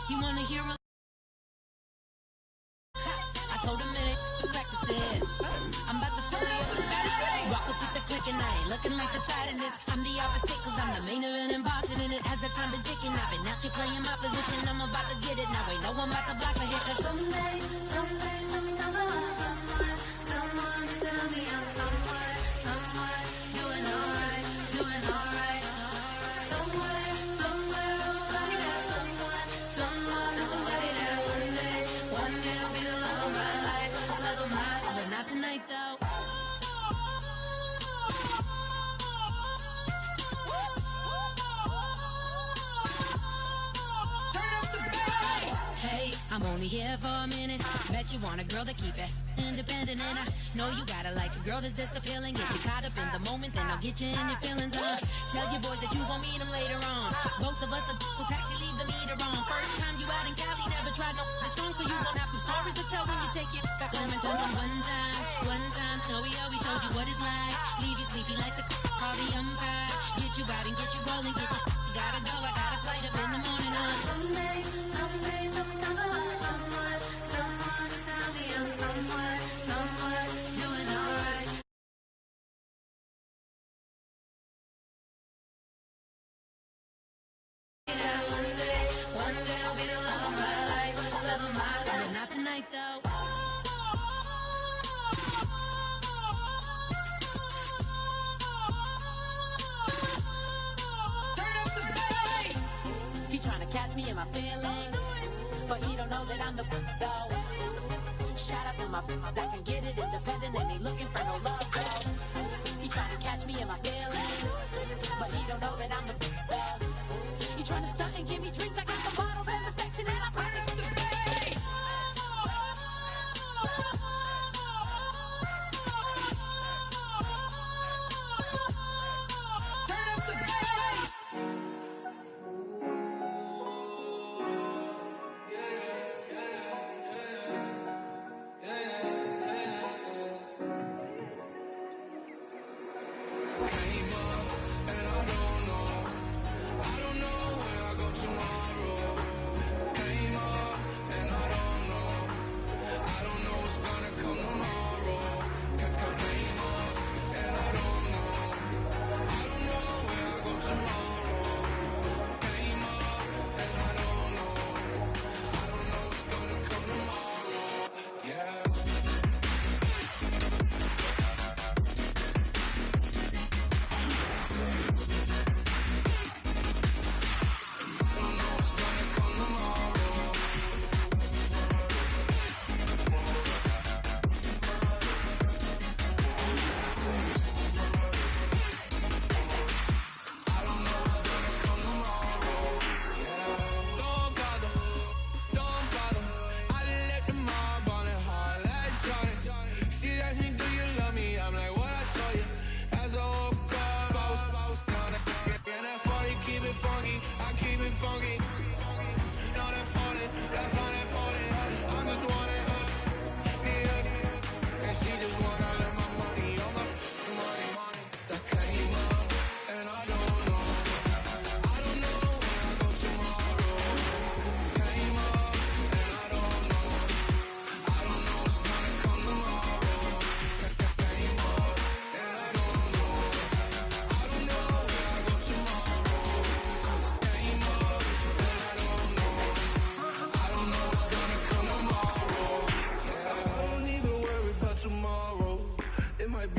He wanna hear a I told him it ain't practice it. I'm about to fill you up with status. Rock up with the click and I ain't looking like the side in this. I'm the opposite cause I'm the main event and bossing in it. As the time been ticking, I've been out here playing my position. I'm about to get it now. Ain't no one about to block the hit. Cause someday, someone tell me I'm someone doing alright, doing alright. Somewhere, somebody got someone, somebody that one day will be the love of my life, love of my life. But not tonight though. Hey, I'm only here for a minute. Bet you want a girl to keep it independent, and I know you gotta like a girl that's this appealing. Get you caught up in the moment, then I'll get you in your feelings. Tell your boys that you gon' meet them later on. Both of us are so taxi, leave the meter on. First time you out in Cali, never tried no this strong, so you gon' have some stories to tell when you take it back home and tell them one time, Snowy always showed you what it's like. Leave you sleepy like the call the umpire. Get you out and get you rolling, get you gotta go. I got a flight up in the morning on someday, someone tell me I'm someone doing alright. One day I'll be the love of my life, but not tonight though. He tryna catch me in my feelings, but he don't know that I'm the though. Shout out to my that can get it independent and ain't looking for no love though. He tryna catch me in my feelings, but he don't know that I'm the though. He tryna stunt and give me drinks. I got the bottles in the section and I promise to pay.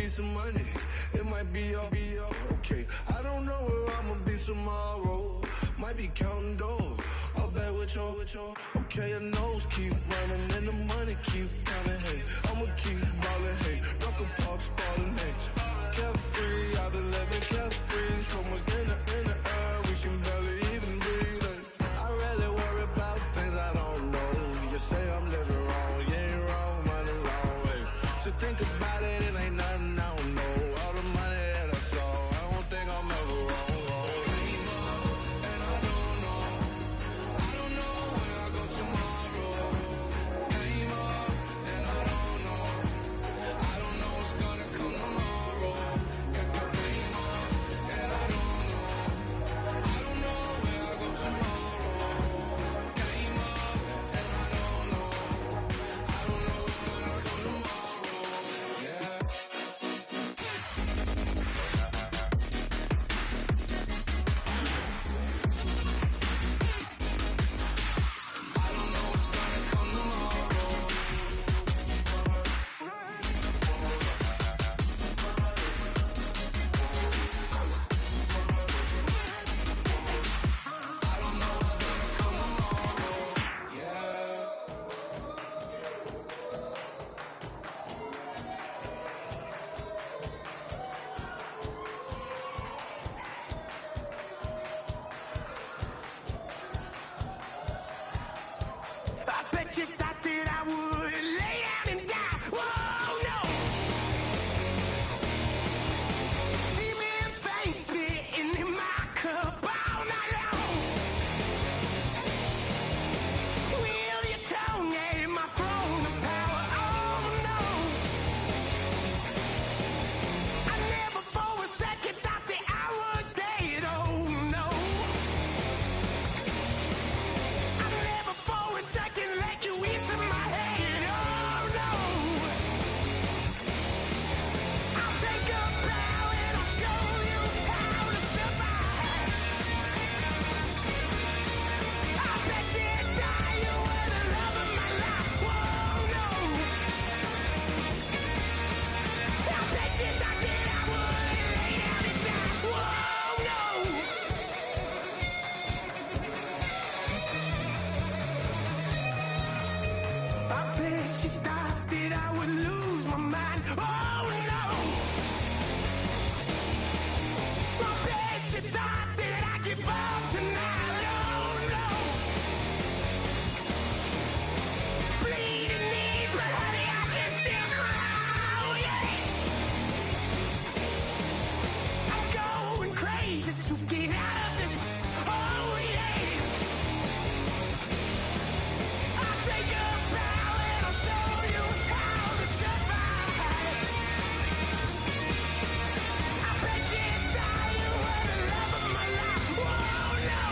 Some money, it might be all okay. I don't know where I'ma be tomorrow. Might be counting doors. I'll bet with your. Okay, your nose keep running and the money keep coming. Hey, I'ma keep ballin'. Hey, rock a pop spallin'. Hey, carefree, I've been living carefree. So much in the air, we can barely even breathe. Hey, I rarely worry about things I don't know. You say I'm living wrong, you ain't wrong, money long. Hey, so think about it, it ain't nothing. bet you thought that I would lay down and die. Whoa, no. Demon face spitting in my cup all night long. Wheel your tongue at my throne of power. Oh no. I never for a second thought that I was dead. Oh no. I never for a second let you into my head. Oh no. I'll take a bow and I'll show you how to survive. I bet you die, you were the love of my life. Whoa, no. I bet you thought that I would lay down and die. Whoa, no. I bet you thought that I would lose my mind. Oh no. I bet you thought that I'd give up tonight. Oh no. Bleeding knees, but honey, I can still cry. Oh yeah. I'm going crazy to get out of this. Oh yeah. I'll take a bow and I'll show you how to survive. I bet you die, you were the love of my life. Whoa, no.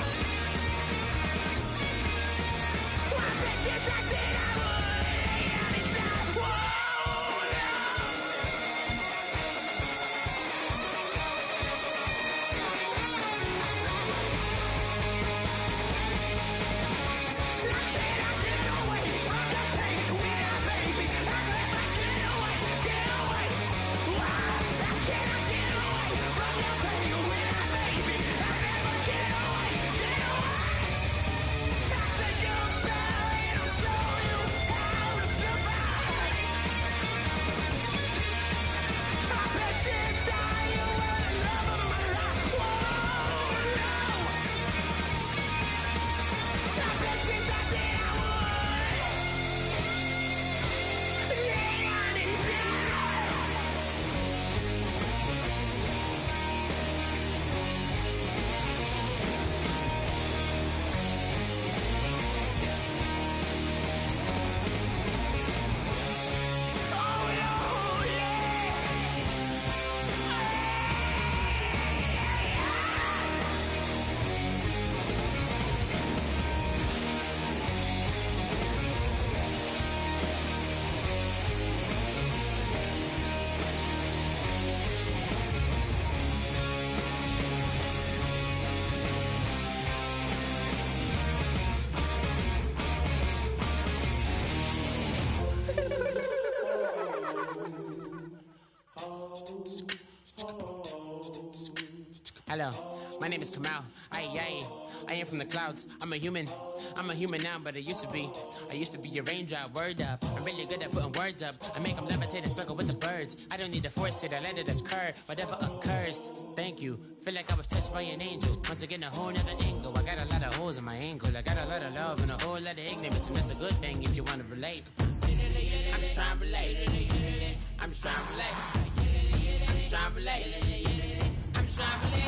I bet you thought that I would lay down and die. Whoa, no. Now can I get away from the pain when I, baby? I never get away, get away. Why? Now can I get away from the pain when I, baby? I never get away, get away. I'll take a bow and I'll show you how to survive. I bet you die, you were the love of my life. Whoa, no. I bet you thought that I would lay down and die. Oh no, yeah. Hello, my name is Kamal. I am from the clouds. I'm a human now, but I used to be a raindrop. Word up, I'm really good at putting words up. I make them levitate and circle with the birds. I don't need to force it, I let it occur. Whatever occurs, thank you. Feel like I was touched by an angel. Once again, a whole nother angle. I got a lot of holes in my angle. I got a lot of love and a whole lot of ignorance, and that's a good thing if you want to relate. I'm just trying to relate. I'm just trying to relate. I'm just trying to relate. I'm just trying to relate.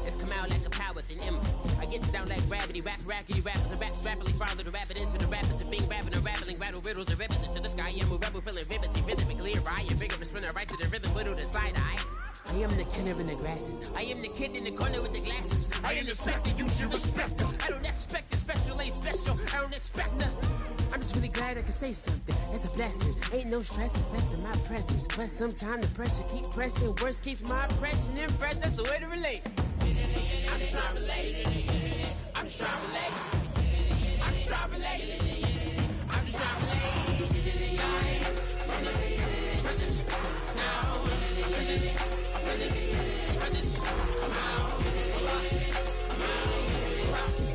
It's come out like a power with an M. I get you down like gravity, rackety rappers and raps rapidly follow the rapid into the rapids of being rapping and rattling, rattle riddles and rivets into the sky. I'm a rebel, feeling rivety, rhythmically right. Your vigorous spinner right to the rhythm, whittle the side eye. I am the killer in the grasses. I am the kid in the corner with the glasses. I am the spectre, you should respect her. I don't expect the special, ain't special. I don't expect nothing. I'm just really glad I can say something. It's a blessing. Ain't no stress affecting my presence. But sometimes the pressure keep pressing. Worst keeps my impression impressed. That's the way to relate. I'm just trying to relate. I'm just trying to relate. I'm just trying to relate. I'm just trying to relate. From the present now. Present. Come out. Come out.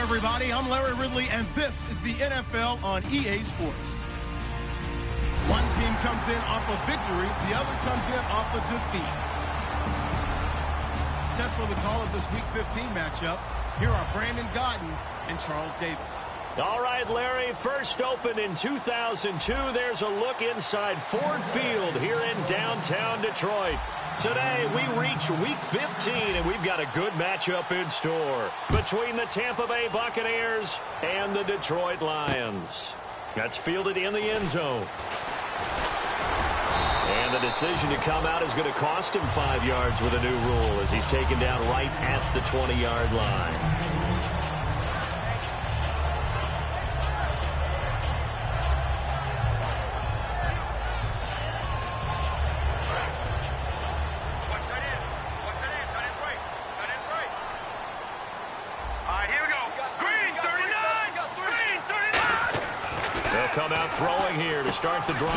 everybody. I'm Larry Ridley, and this is the NFL on EA Sports. One team comes in off a victory, the other comes in off a defeat. Set for the call of this Week 15 matchup, here are Brandon Gaudin and Charles Davis. All right, Larry, first opened in 2002. There's a look inside Ford Field here in downtown Detroit. Today, we reach Week 15, and we've got a good matchup in store between the Tampa Bay Buccaneers and the Detroit Lions. That's fielded in the end zone. And the decision to come out is going to cost him 5 yards with a new rule as he's taken down right at the 20-yard line. Come out throwing here to start the drive.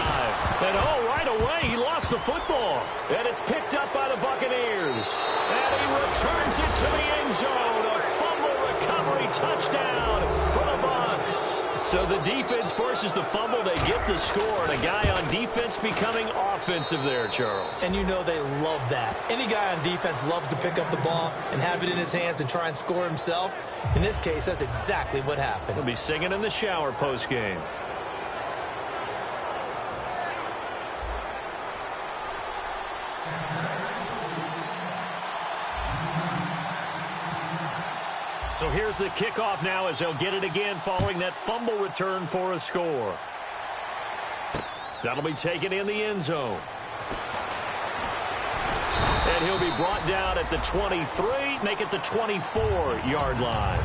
And, right away, he lost the football. And it's picked up by the Buccaneers. And he returns it to the end zone. A fumble recovery touchdown for the Bucs. So the defense forces the fumble. They get the score. And a guy on defense becoming offensive there, Charles. And you know they love that. Any guy on defense loves to pick up the ball and have it in his hands and try and score himself. In this case, that's exactly what happened. He'll be singing in the shower postgame. So here's the kickoff now as they'll get it again following that fumble return for a score. That'll be taken in the end zone. And he'll be brought down at the 23, make it the 24-yard line.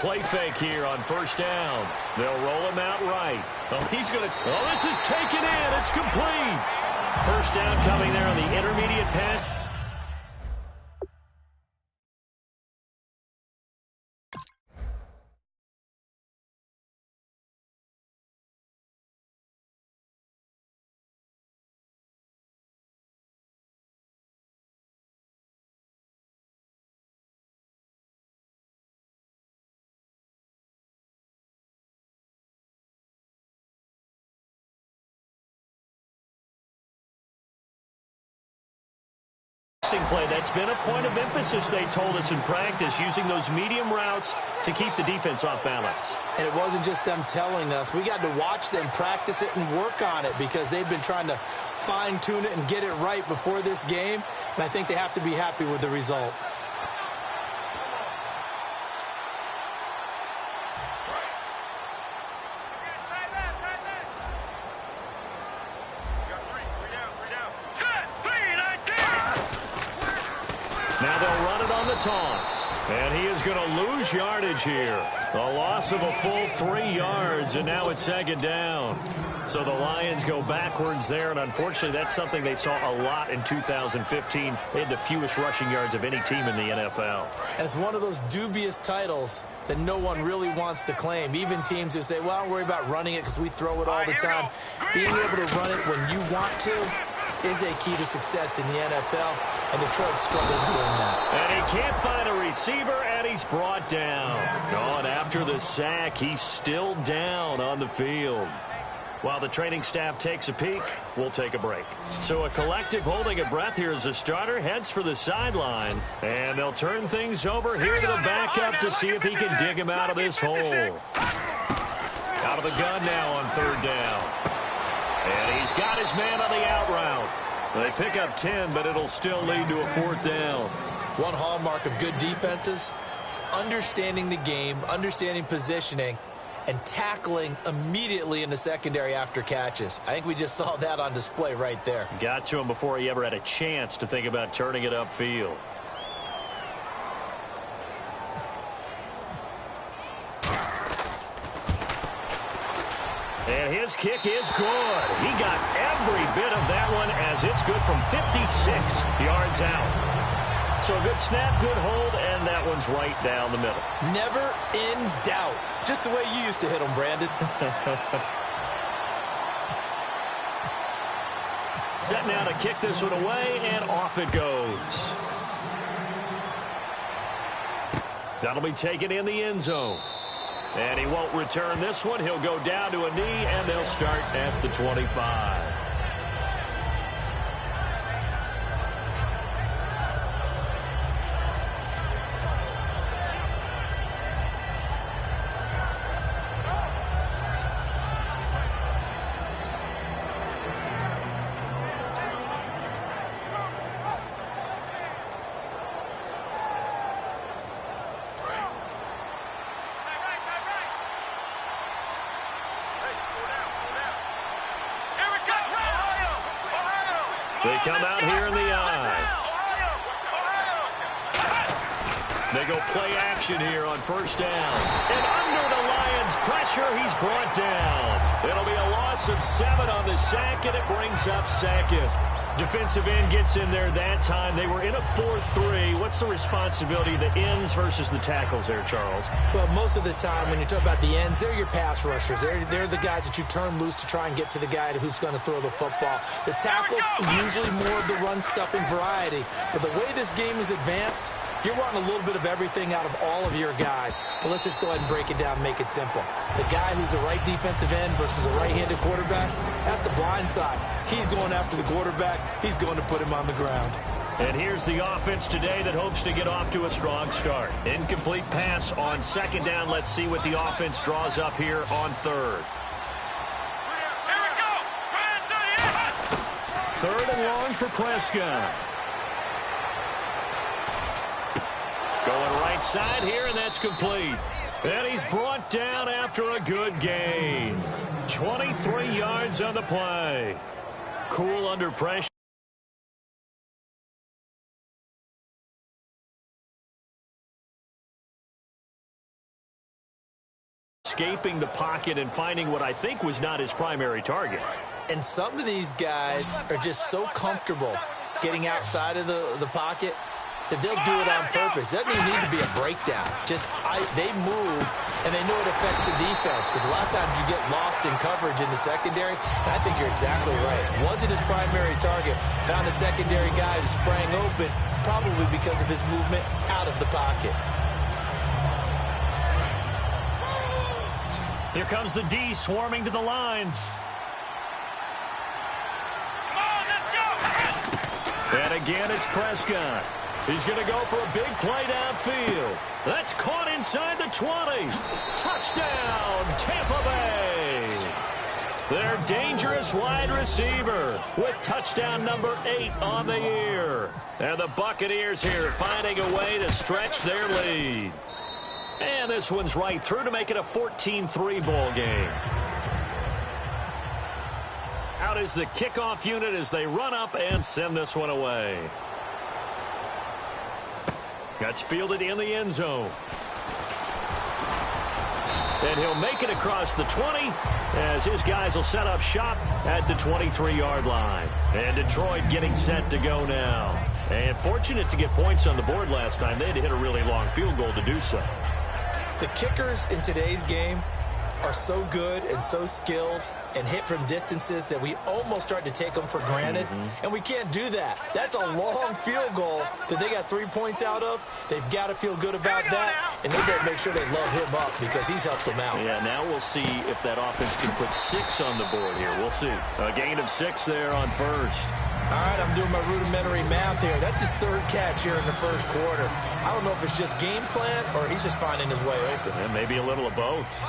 Play fake here on first down. They'll roll him out right. He's going to... this is taken in. It's complete. First down coming there on the intermediate pass. Play. That's been a point of emphasis, they told us in practice, using those medium routes to keep the defense off balance. And it wasn't just them telling us. We got to watch them practice it and work on it because they've been trying to fine-tune it and get it right before this game. And I think they have to be happy with the result. Now they'll run it on the toss. And he is going to lose yardage here. A loss of a full 3 yards, and now it's second down. So the Lions go backwards there, and unfortunately that's something they saw a lot in 2015. They had the fewest rushing yards of any team in the NFL. And it's one of those dubious titles that no one really wants to claim. Even teams who say, well, don't worry about running it because we throw it all the time. Being able to run it when you want to is a key to success in the NFL, and Detroit struggled doing that. And he can't find a receiver, and he's brought down. Oh, and after the sack, he's still down on the field. While the training staff takes a peek, we'll take a break. So a collective holding a breath here as the starter heads for the sideline. And they'll turn things over here to the backup to see if he can dig him out of this hole. Out of the gun now on third down. And he's got his man on the out route. They pick up 10, but it'll still lead to a fourth down. One hallmark of good defenses is understanding the game, understanding positioning, and tackling immediately in the secondary after catches. I think we just saw that on display right there. Got to him before he ever had a chance to think about turning it upfield. And his kick is good. He got every bit of that one as it's good from 56 yards out. So a good snap, good hold, and that one's right down the middle. Never in doubt. Just the way you used to hit them, Brandon. Set now to kick this one away, and off it goes. That'll be taken in the end zone. And he won't return this one. He'll go down to a knee, and they'll start at the 25. They come out here in the eye. They go play action here on first down. And under the Lions' pressure, he's brought down. It'll be a loss of 7 on the sack, and it brings up second. Defensive end gets in there that time. They were in a 4-3. What's the responsibility of the ends versus the tackles there, Charles? Well, most of the time when you talk about the ends, they're your pass rushers. They're the guys that you turn loose to try and get to the guy who's going to throw the football. The tackles, usually more of the run-stuffing variety. But the way this game is advanced, you're running a little bit of everything out of all of your guys. But let's just go ahead and break it down and make it simple. The guy who's the right defensive end versus a right-handed quarterback, that's the blind side. He's going after the quarterback. He's going to put him on the ground. And here's the offense today that hopes to get off to a strong start. Incomplete pass on second down. Let's see what the offense draws up here on third. Third and long for Prescott. Going right side here, and that's complete. And he's brought down after a good gain. 23 yards on the play. Cool under pressure. Escaping the pocket and finding what I think was not his primary target. And some of these guys are just so comfortable getting outside of the pocket that they'll do it on purpose. It doesn't even need to be a breakdown. They move, and they know it affects the defense, because a lot of times you get lost in coverage in the secondary, and I think you're exactly right. Wasn't his primary target. Found a secondary guy who sprang open, probably because of his movement out of the pocket. Here comes the D swarming to the line. And again, it's Prescott. He's going to go for a big play downfield. That's caught inside the 20. Touchdown, Tampa Bay. Their dangerous wide receiver with touchdown number 8 on the year. And the Buccaneers here finding a way to stretch their lead. And this one's right through to make it a 14-3 ball game. Out is the kickoff unit as they run up and send this one away. That's fielded in the end zone. And he'll make it across the 20 as his guys will set up shop at the 23-yard line. And Detroit getting set to go now. And fortunate to get points on the board last time. They had to hit a really long field goal to do so. The kickers in today's game are so good and so skilled and hit from distances that we almost start to take them for granted. And we can't do that. That's a long field goal that they got 3 points out of. They've got to feel good about that, and they better make sure they love him up because he's helped them out. Yeah, now we'll see if that offense can put 6 on the board here. We'll see. A gain of 6 there on first. All right, I'm doing my rudimentary math here. That's his 3rd catch here in the first quarter. I don't know if it's just game plan or he's just finding his way open. Yeah, maybe a little of both.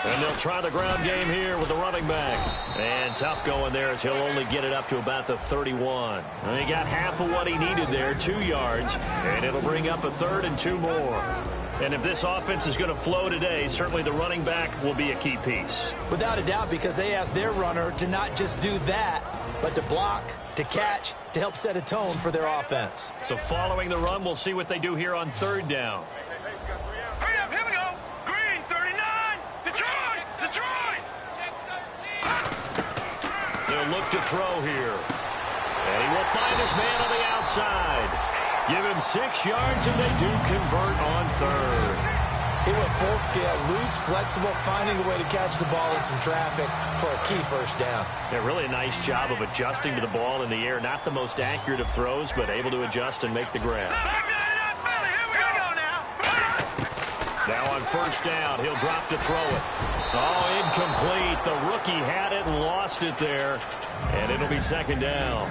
And they'll try the ground game here with the running back. And tough going there as he'll only get it up to about the 31. And he got half of what he needed there, 2 yards. And it'll bring up a 3rd and 2 more. And if this offense is going to flow today, certainly the running back will be a key piece. Without a doubt, because they asked their runner to not just do that, but to block, to catch, to help set a tone for their offense. So following the run, we'll see what they do here on 3rd down. look to throw here. And he will find his man on the outside. Give him 6 yards, and they do convert on third. He went full scale, loose, flexible, finding a way to catch the ball in some traffic for a key first down. Yeah, really a nice job of adjusting to the ball in the air. Not the most accurate of throws, but able to adjust and make the grab. Now on first down, he'll drop to throw it. Oh, incomplete. The rookie had it and lost it there. And it'll be second down.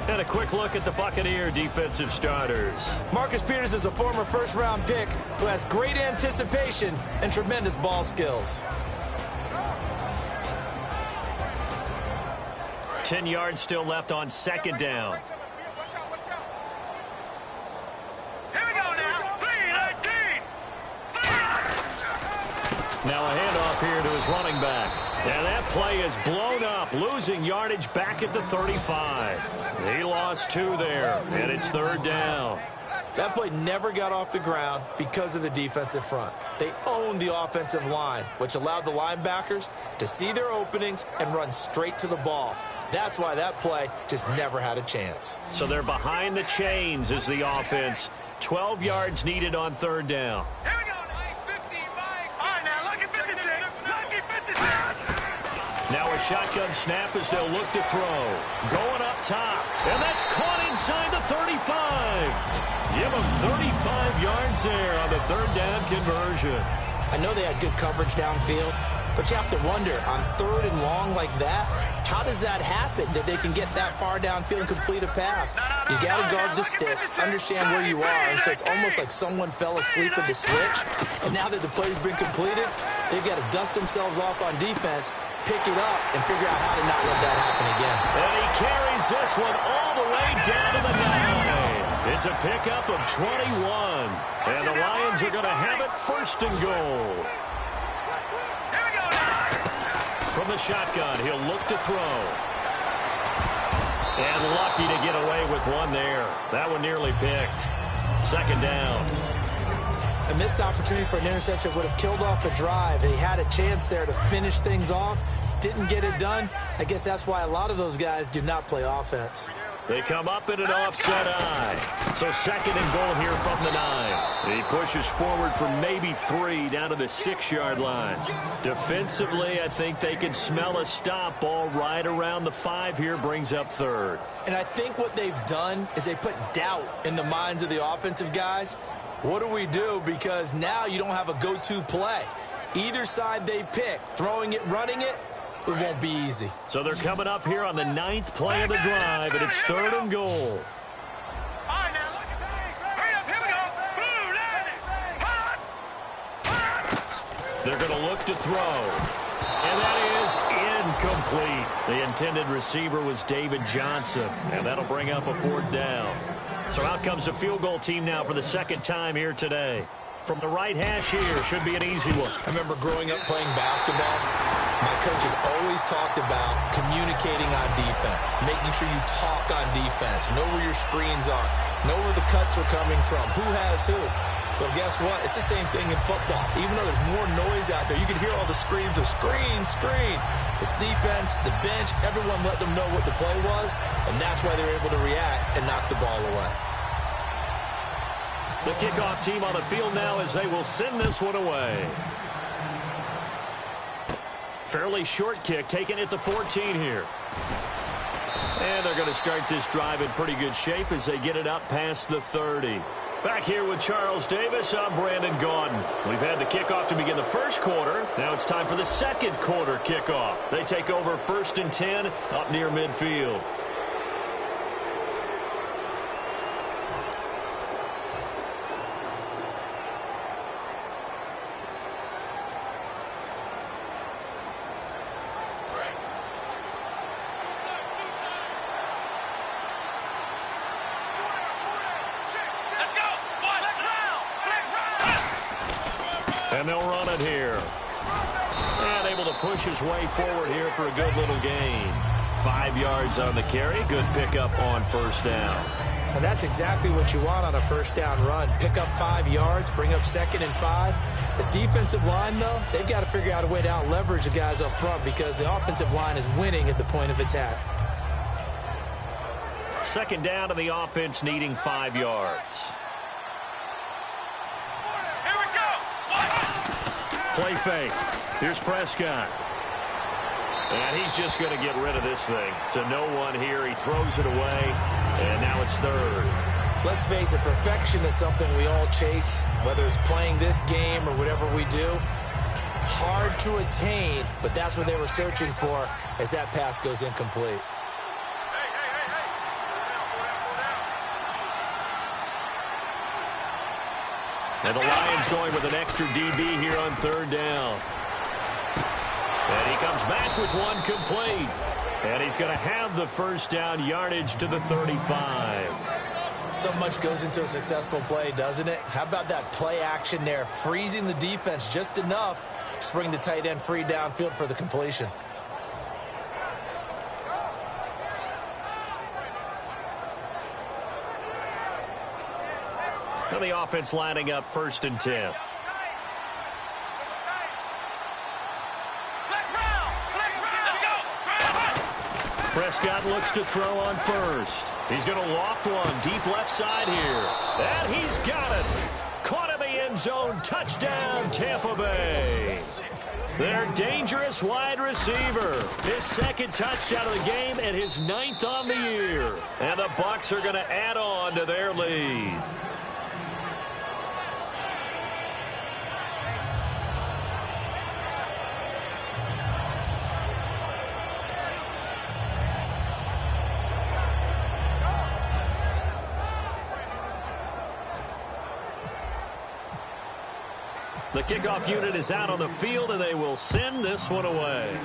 And a quick look at the Buccaneer defensive starters. Marcus Peters is a former first-round pick who has great anticipation and tremendous ball skills. 10 yards still left on second down. Now a handoff here to his running back. And that play is blown up, losing yardage back at the 35. He lost 2 there, and it's third down. That play never got off the ground because of the defensive front. They owned the offensive line, which allowed the linebackers to see their openings and run straight to the ball. That's why that play just never had a chance. So they're behind the chains as the offense. 12 yards needed on third down. Now a shotgun snap as they'll look to throw. Going up top. And that's caught inside the 35. Give them 35 yards there on the third down conversion. I know they had good coverage downfield, but you have to wonder, on third and long like that, how does that happen that they can get that far downfield and complete a pass? You got to guard the sticks, understand where you are, and so it's almost like someone fell asleep at the switch, and now that the play's been completed, they've got to dust themselves off on defense, pick it up, and figure out how to not let that happen again. And he carries this one all the way down to the 9. It's a pickup of 21, and the Lions are going to have it first and goal. From the shotgun, he'll look to throw. And lucky to get away with one there. That one nearly picked. Second down. A missed opportunity for an interception would have killed off a drive. He had a chance there to finish things off. Didn't get it done. I guess that's why a lot of those guys do not play offense. They come up in an offset eye. So second and goal here from the 9. He pushes forward for maybe 3 down to the 6-yard line. Defensively, I think they can smell a stop. Ball right around the 5 here, brings up third. And I think what they've done is they put doubt in the minds of the offensive guys. What do we do? Because now you don't have a go-to play. Either side they pick, throwing it, running it, it won't be easy. So they're coming up here on the 9th play of the drive, and it's third and goal. They're going to look to throw. And that is incomplete. The intended receiver was David Johnson, and that'll bring up a fourth down. So out comes the field goal team now for the second time here today. From the right hash here, should be an easy one. I remember growing up playing basketball. My coaches always talked about communicating on defense, making sure you talk on defense, know where your screens are, know where the cuts are coming from, who has who. Well, guess what? It's the same thing in football. Even though there's more noise out there, you can hear all the screams of screen, screen. This defense, the bench, everyone let them know what the play was, and that's why they're able to react and knock the ball away. The kickoff team on the field now as they will send this one away. Fairly short kick, taken at the 14 here. And they're going to start this drive in pretty good shape as they get it up past the 30. Back here with Charles Davis, I'm Brandon Gaudin. We've had the kickoff to begin the first quarter. Now it's time for the second quarter kickoff. They take over first and 10 up near midfield. And they'll run it here. And able to push his way forward here for a good little gain. 5 yards on the carry. Good pickup on first down. And that's exactly what you want on a first down run. Pick up 5 yards, bring up 2nd and 5. The defensive line, though, they've got to figure out a way to out-leverage the guys up front because the offensive line is winning at the point of attack. 2nd down, and the offense needing 5 yards. Here we go. Play fake. Here's Prescott. And he's just going to get rid of this thing. To no one here. He throws it away, and now it's 3rd. Let's face it, perfection is something we all chase, whether it's playing this game or whatever we do. Hard to attain, but that's what they were searching for as that pass goes incomplete. And the Lions going with an extra DB here on 3rd down. And he comes back with one complete. And he's going to have the first down yardage to the 35. So much goes into a successful play, doesn't it? How about that play action there, freezing the defense just enough to bring the tight end free downfield for the completion. And the offense lining up 1st and 10. Prescott looks to throw on 1st. He's going to loft one deep left side here. And he's got it. Caught in the end zone. Touchdown, Tampa Bay. Their dangerous wide receiver. His 2nd touchdown of the game and his 9th on the year. And the Bucs are going to add on to their lead. The kickoff unit is out on the field, and they will send this one away.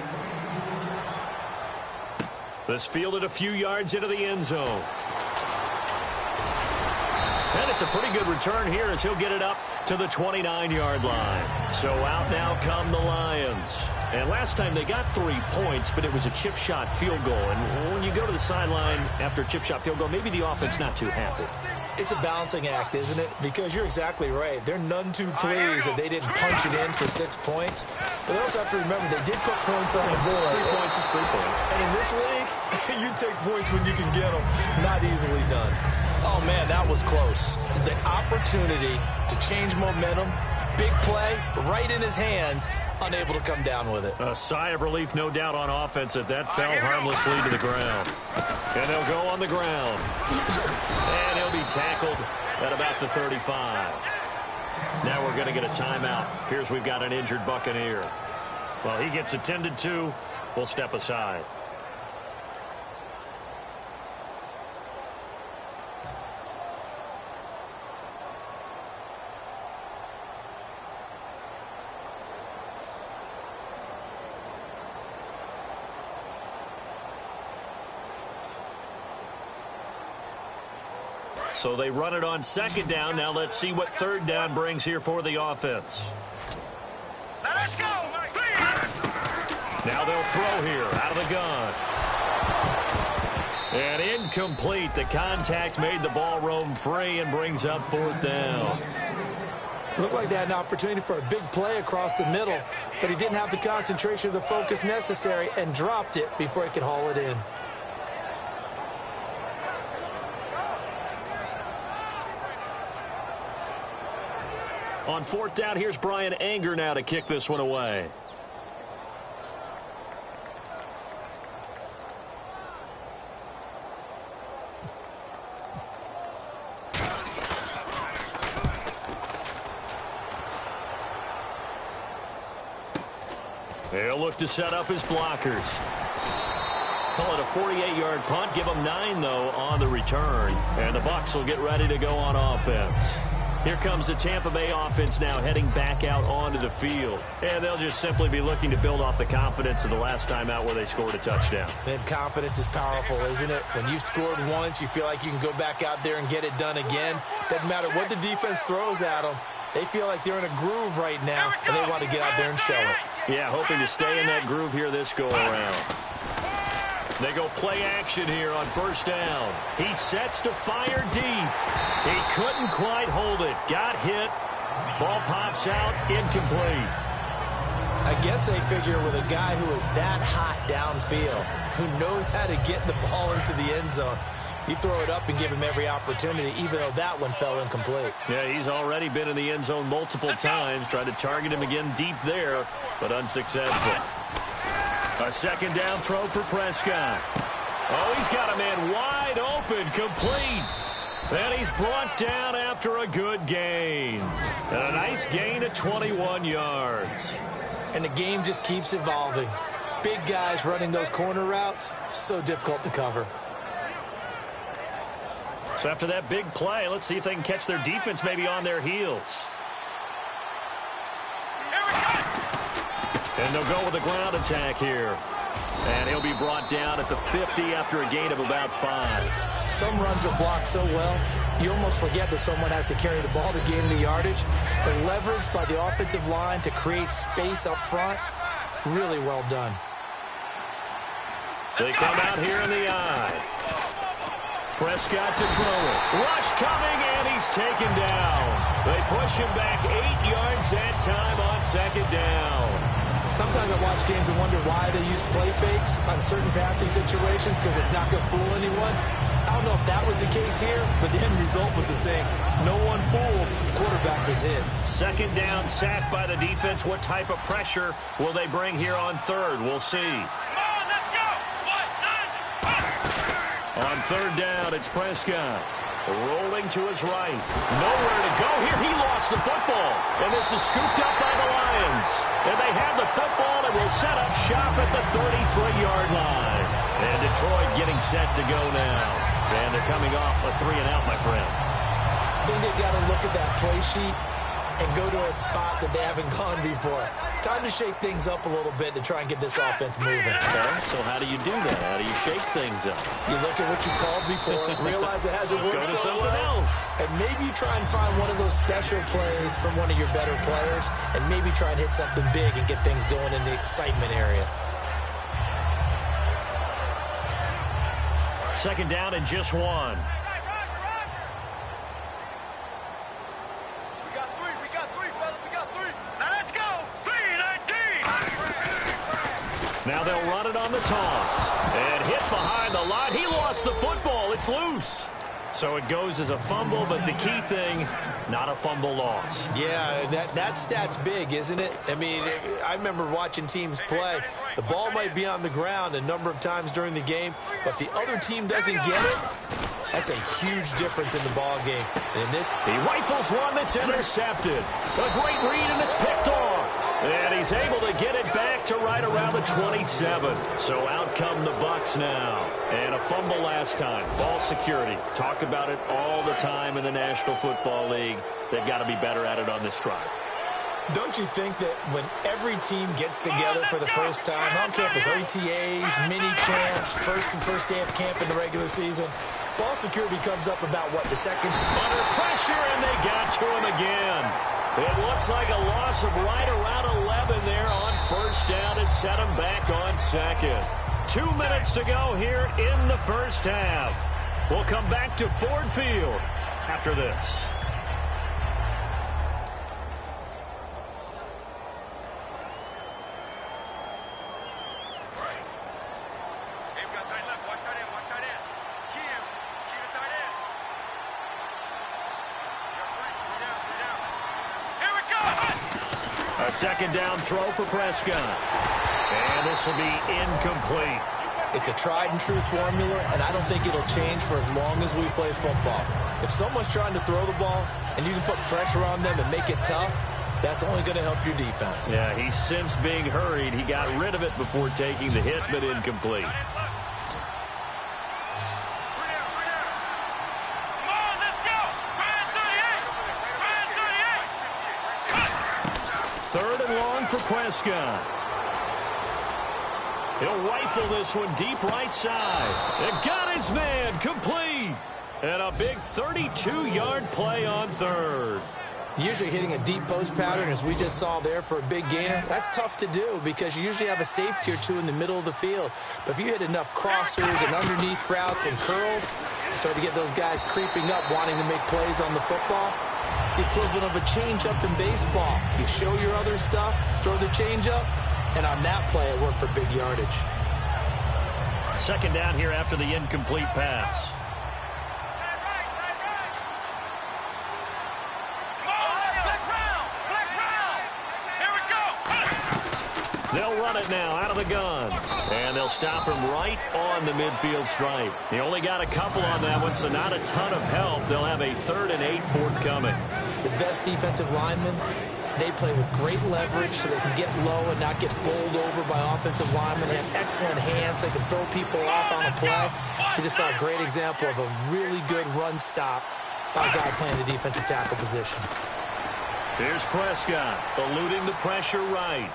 This fielded a few yards into the end zone. And it's a pretty good return here as he'll get it up to the 29-yard line. So out now come the Lions. And last time they got 3 points, but it was a chip shot field goal. And when you go to the sideline after a chip shot field goal, maybe the offense not too happy. It's a balancing act, isn't it? Because you're exactly right. They're none too pleased that they didn't punch it in for 6 points. But they also have to remember they did put points on the board. 3 points is 3 points. And in this league, you take points when you can get them. Not easily done. Oh, man, that was close. The opportunity to change momentum, big play, right in his hands, unable to come down with it. A sigh of relief, no doubt, on offense that fell harmlessly to the ground. And they'll go on the ground. And he'll be tackled at about the 35. Now we're going to get a timeout. Appears we've got an injured Buccaneer. Well, he gets attended to. We'll step aside. So they run it on 2nd down. Now let's see what 3rd down brings here for the offense. Let's go. Now they'll throw here out of the gun. And incomplete. The contact made the ball roam free and brings up 4th down. Looked like they had an opportunity for a big play across the middle, but he didn't have the concentration or the focus necessary and dropped it before he could haul it in. On 4th down, here's Brian Anger now to kick this one away. They'll look to set up his blockers. Call it a 48-yard punt. Give them 9, though, on the return. And the Bucs will get ready to go on offense. Here comes the Tampa Bay offense now heading back out onto the field. And they'll just simply be looking to build off the confidence of the last time out where they scored a touchdown. And confidence is powerful, isn't it? When you've scored once, you feel like you can go back out there and get it done again. Doesn't matter what the defense throws at them. They feel like they're in a groove right now, and they want to get out there and show it. Yeah, hoping to stay in that groove here this go-around. They go play action here on first down. He sets to fire deep. He couldn't quite hold it. Got hit. Ball pops out, incomplete. I guess they figure with a guy who is that hot downfield, who knows how to get the ball into the end zone, you throw it up and give him every opportunity, even though that one fell incomplete. Yeah, he's already been in the end zone multiple times. Tried to target him again deep there, but unsuccessful. A second down throw for Prescott. Oh, he's got a man wide open, complete. And he's brought down after a good gain. And a nice gain of 21 yards. And the game just keeps evolving. Big guys running those corner routes, so difficult to cover. So after that big play, let's see if they can catch their defense maybe on their heels. And they'll go with a ground attack here. And he'll be brought down at the 50 after a gain of about 5. Some runs are blocked so well, you almost forget that someone has to carry the ball to gain the yardage. The leverage by the offensive line to create space up front, really well done. They come out here in the eye. Prescott to throw it. Rush coming, and he's taken down. They push him back 8 yards that time on second down. Sometimes I watch games and wonder why they use play fakes on certain passing situations, because it's not going to fool anyone. I don't know if that was the case here, but the end result was the same. No one fooled. The quarterback was hit. Second down, sacked by the defense. What type of pressure will they bring here on third? We'll see. On third down, it's Prescott. Rolling to his right. Nowhere to go here. He lost the football. And this is scooped up by the Lions. And they have the football and will set up shop at the 33-yard line. And Detroit getting set to go now. And they're coming off a 3-and-out, my friend. I think they've got to look at that play sheet and go to a spot that they haven't gone before. Time to shake things up a little bit to try and get this offense moving. Okay, so how do you do that? How do you shake things up? You look at what you called before, realize it hasn't worked Go to so something well, else. and maybe you try and find one of those special plays from one of your better players, and maybe try and hit something big and get things going in the excitement area. Second down and just one. Now they'll run it on the toss. And hit behind the line. He lost the football. It's loose. So it goes as a fumble, but the key thing, not a fumble loss. Yeah, that stat's big, isn't it? I mean, I remember watching teams play. The ball might be on the ground a number of times during the game, but the other team doesn't get it. That's a huge difference in the ball game. And in this, he rifles one that's intercepted. A great read, and it's picked off. And he's able to get it back to right around the 27. So out come the Bucs now. And a fumble last time. Ball security. Talk about it all the time in the National Football League. They've got to be better at it on this drive. Don't you think that when every team gets together for the first time, I don't care if it's OTAs, mini camps, first day of camp in the regular season, ball security comes up about, what, the seconds? Under pressure, and they got to him again. It looks like a loss of right around 11 there on first down to set him back on second. 2 minutes to go here in the first half. We'll come back to Ford Field after this. A second down throw for Prescott. And this will be incomplete. It's a tried and true formula, and I don't think it'll change for as long as we play football. If someone's trying to throw the ball and you can put pressure on them and make it tough, that's only going to help your defense. Yeah, he's since being hurried. He got rid of it before taking the hit, but incomplete. Third and long for Prescott. He'll rifle this one deep right side. And got his man complete. And a big 32-yard play on third. Usually hitting a deep post pattern, as we just saw there for a big gainer, that's tough to do because you usually have a safety or two in the middle of the field. But if you hit enough crossers and underneath routes and curls, you start to get those guys creeping up, wanting to make plays on the football. It's the equivalent of a changeup in baseball. You show your other stuff, throw the changeup, and on that play, it worked for big yardage. Second down here after the incomplete pass. They'll run it now out of the gun. And they'll stop him right on the midfield stripe. He only got a couple on that one, so not a ton of help. They'll have a 3rd and 8 forthcoming. The best defensive linemen, they play with great leverage so they can get low and not get bowled over by offensive linemen. They have excellent hands. They can throw people off on a play. We just saw a great example of a really good run stop by a guy playing the defensive tackle position. Here's Prescott, eluding the pressure right.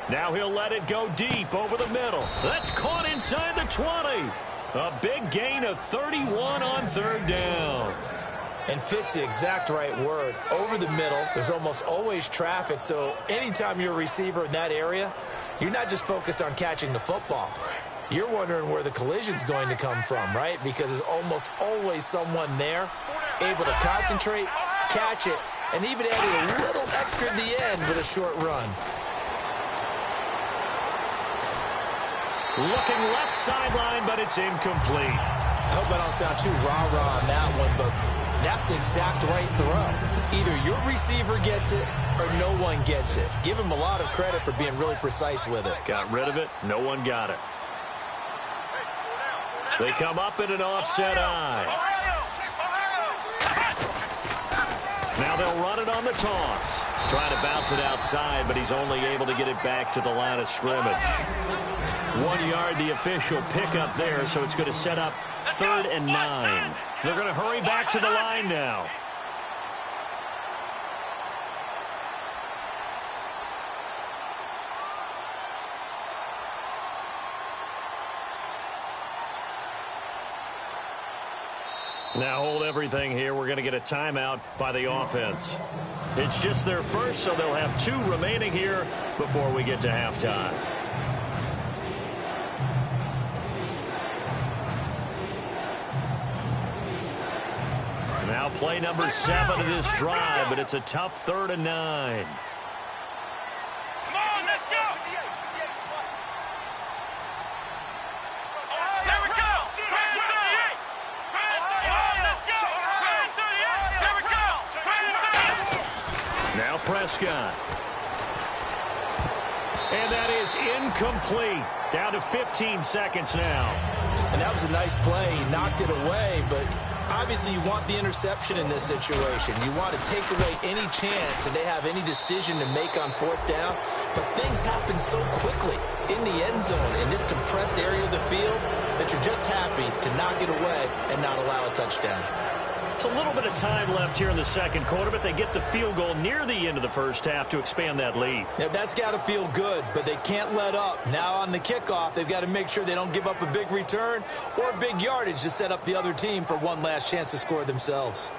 Now he'll let it go deep over the middle. That's caught inside the 20. A big gain of 31 on 3rd down. And fits the exact right word. Over the middle, there's almost always traffic, so anytime you're a receiver in that area, you're not just focused on catching the football. You're wondering where the collision's going to come from, right? Because there's almost always someone there able to concentrate, catch it, and even added a little extra at the end with a short run. Looking left sideline, but it's incomplete. I hope I don't sound too rah-rah on that one, but that's the exact right throw. Either your receiver gets it or no one gets it. Give him a lot of credit for being really precise with it. Got rid of it. No one got it. They come up in an offset eye. Now they'll run it on the toss. Trying to bounce it outside, but he's only able to get it back to the line of scrimmage. 1 yard, the official pickup there, so it's going to set up 3rd and 9. They're going to hurry back to the line now. Now hold everything here. We're going to get a timeout by the offense. It's just their first, so they'll have 2 remaining here before we get to halftime. Now play number 7 of this drive, but it's a tough 3rd and 9. Come on, let's go! There we go! Trend 38! Come on, let's go! Trend 38! There we go! Trend 38! Now Prescott. And that is incomplete. Down to 15 seconds now. And that was a nice play. He knocked it away, but obviously you want the interception in this situation. You want to take away any chance that they have any decision to make on 4th down. But things happen so quickly in the end zone in this compressed area of the field that you're just happy to knock it away and not allow a touchdown. It's a little bit of time left here in the second quarter, but they get the field goal near the end of the first half to expand that lead. Yeah, that's got to feel good, but they can't let up. Now on the kickoff, they've got to make sure they don't give up a big return or big yardage to set up the other team for one last chance to score themselves.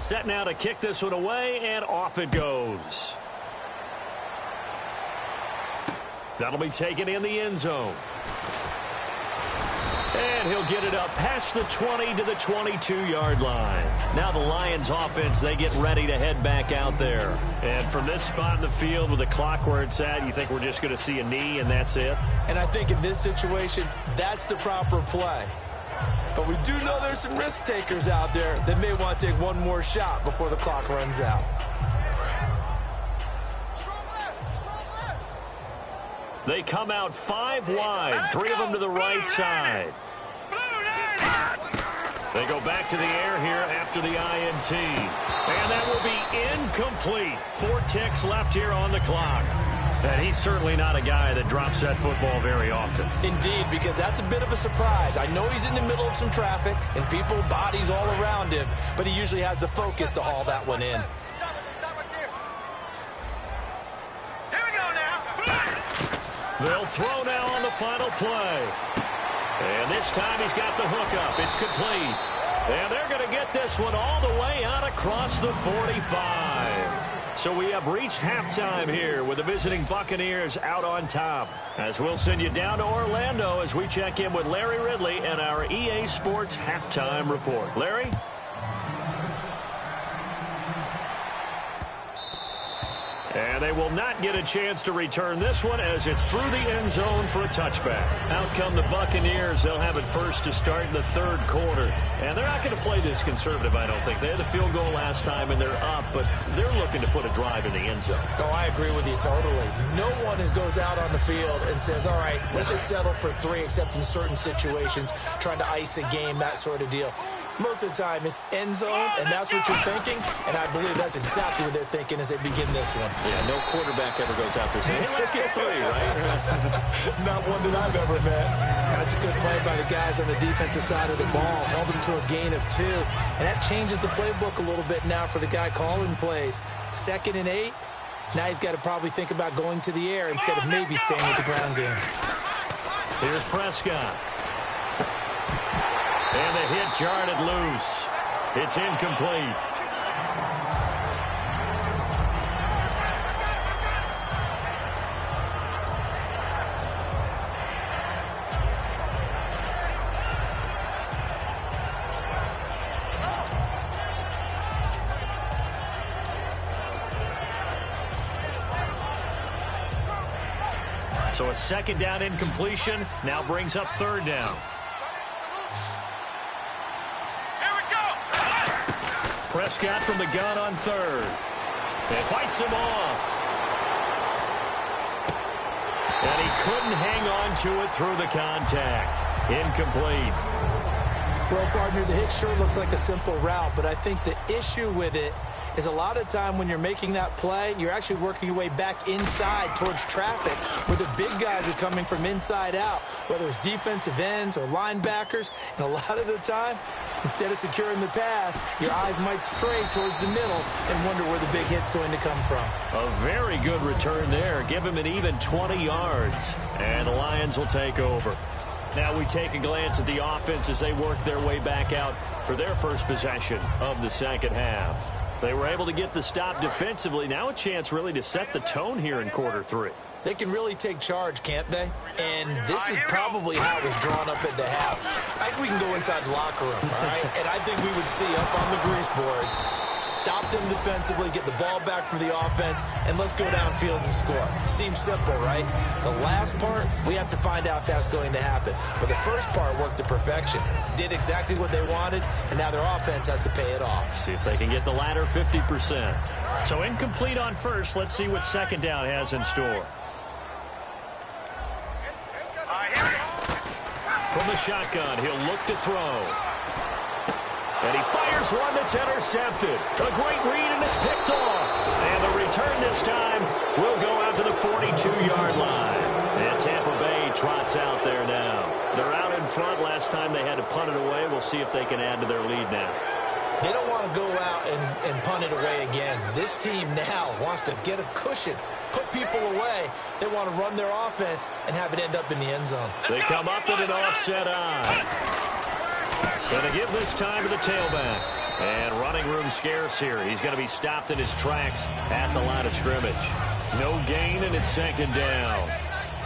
Set now to kick this one away, and off it goes. That'll be taken in the end zone. And he'll get it up past the 20 to the 22-yard line. Now the Lions offense, they get ready to head back out there. And from this spot in the field with the clock where it's at, you think we're just going to see a knee and that's it? And I think in this situation, that's the proper play. But we do know there's some risk takers out there that may want to take one more shot before the clock runs out. They come out 5 wide, 3 of them to the right side. They go back to the air here after the INT. And that will be incomplete. 4 ticks left here on the clock. And he's certainly not a guy that drops that football very often. Indeed, because that's a bit of a surprise. I know he's in the middle of some traffic and people, bodies all around him, but he usually has the focus to haul that one in. Here we go now. They'll throw now on the final play. And this time he's got the hook up. It's complete. And they're going to get this one all the way out across the 45. So we have reached halftime here with the visiting Buccaneers out on top. As we'll send you down to Orlando as we check in with Larry Ridley and our EA Sports halftime report. Larry? And they will not get a chance to return this one as it's through the end zone for a touchback. Out come the Buccaneers. They'll have it first to start in the third quarter. And they're not going to play this conservative, I don't think. They had the field goal last time, and they're up, but they're looking to put a drive in the end zone. Oh, I agree with you totally. No one goes out on the field and says, all right, let's just settle for 3, except in certain situations, trying to ice a game, that sort of deal. Most of the time, it's end zone, and that's what you're thinking, and I believe that's exactly what they're thinking as they begin this one. Yeah, no quarterback ever goes out there saying, hey, let's get 3, right? Not one that I've ever met. That's a good play by the guys on the defensive side of the ball. Held them to a gain of 2, and that changes the playbook a little bit now for the guy calling plays. 2nd and 8. Now he's got to probably think about going to the air instead of maybe staying with the ground game. Here's Prescott. And the hit jarred it loose. It's incomplete. So a 2nd down incompletion now brings up 3rd down. Prescott from the gun on 3rd. And fights him off. And he couldn't hang on to it through the contact. Incomplete. Well, partner, the hit sure looks like a simple route, but I think the issue with it is a lot of time when you're making that play, you're actually working your way back inside towards traffic where the big guys are coming from inside out, whether it's defensive ends or linebackers. And a lot of the time, instead of securing the pass, your eyes might stray towards the middle and wonder where the big hit's going to come from. A very good return there. Give him an even 20 yards. And the Lions will take over. Now we take a glance at the offense as they work their way back out for their first possession of the second half. They were able to get the stop defensively. Now a chance really to set the tone here in quarter 3. They can really take charge, can't they? And this is probably how it was drawn up at the half. I think we can go inside the locker room, all right? And I think we would see up on the grease boards, stop them defensively, get the ball back for the offense, and let's go downfield and score. Seems simple, right? The last part, we have to find out if that's going to happen. But the first part worked to perfection. Did exactly what they wanted, and now their offense has to pay it off. See if they can get the latter 50%. So incomplete on first. Let's see what 2nd down has in store. From the shotgun, he'll look to throw. And he fires one that's intercepted. A great read, and it's picked off. And the return this time will go out to the 42-yard line. And Tampa Bay trots out there now. They're out in front. Last time they had to punt it away. We'll see if they can add to their lead now. They don't want to go out and punt it away again. This team now wants to get a cushion, put people away. They want to run their offense and have it end up in the end zone. They come up in an offset eye. Going to give this time to the tailback. And running room scarce here. He's going to be stopped in his tracks at the line of scrimmage. No gain, and it's 2nd down.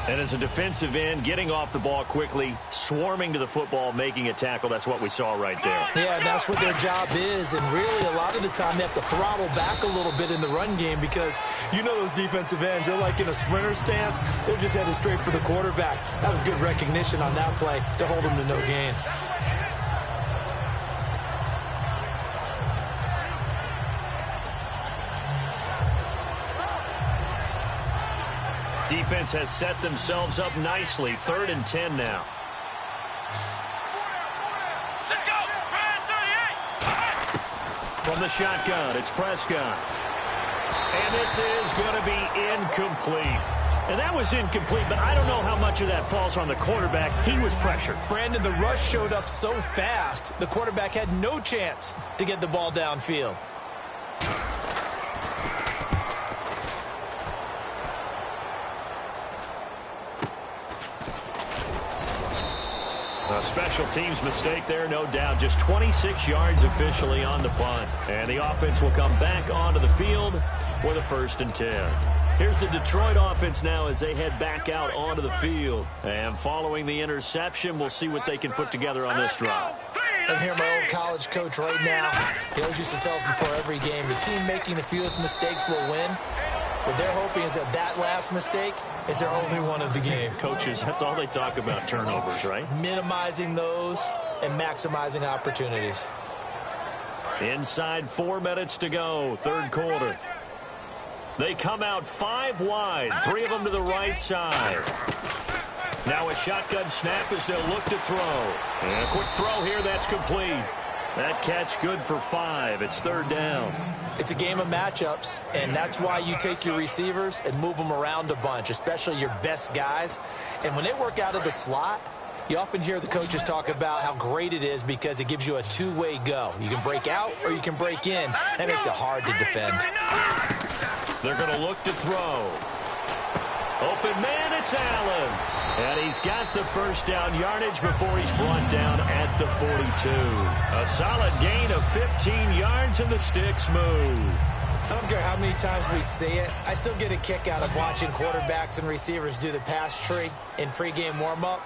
And as a defensive end, getting off the ball quickly, swarming to the football, making a tackle, that's what we saw right there. Yeah, and that's what their job is. And really, a lot of the time, they have to throttle back a little bit in the run game because you know those defensive ends, they're like in a sprinter stance. They're just headed straight for the quarterback. That was good recognition on that play to hold them to no gain. Defense has set themselves up nicely. 3rd and 10 now. Let's go. 38. From the shotgun, it's Prescott. And this is going to be incomplete. And that was incomplete, but I don't know how much of that falls on the quarterback. He was pressured. Brandon, the rush showed up so fast, the quarterback had no chance to get the ball downfield. A special teams mistake there, no doubt. Just 26 yards officially on the punt. And the offense will come back onto the field with a 1st and 10. Here's the Detroit offense now as they head back out onto the field. And following the interception, we'll see what they can put together on this drive. I hear my old college coach right now. He always used to tell us before every game, the team making the fewest mistakes will win. What they're hoping is that last mistake is their only one of the game. Coaches, that's all they talk about, turnovers, right? Minimizing those and maximizing opportunities. Inside 4 minutes to go, 3rd quarter. They come out 5 wide, 3 of them to the right side. Now a shotgun snap as they'll look to throw. And a quick throw here, that's complete. That catch good for 5. It's 3rd down. It's a game of matchups, and that's why you take your receivers and move them around a bunch, especially your best guys. And when they work out of the slot, you often hear the coaches talk about how great it is because it gives you a two-way go. You can break out or you can break in. That makes it hard to defend. They're going to look to throw. Open man, it's Allen. And he's got the 1st down yardage before he's brought down at the 42. A solid gain of 15 yards and the sticks move. I don't care how many times we see it. I still get a kick out of watching quarterbacks and receivers do the pass tree in pregame warm-up.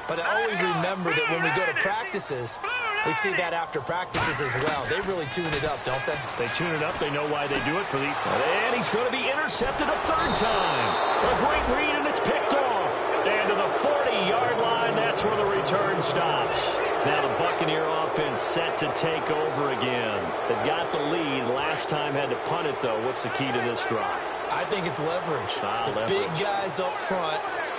But I always remember that when we go to practices, we see that after practices as well. They really tune it up, don't they? They tune it up. They know why they do it for these. And he's going to be intercepted a 3rd time. A great read, and it's picked off. And to the 40-yard line, that's where the return stops. Now the Buccaneer offense set to take over again. They've got the lead. Last time had to punt it, though. What's the key to this drive? I think it's leverage. Leverage. Big guys up front.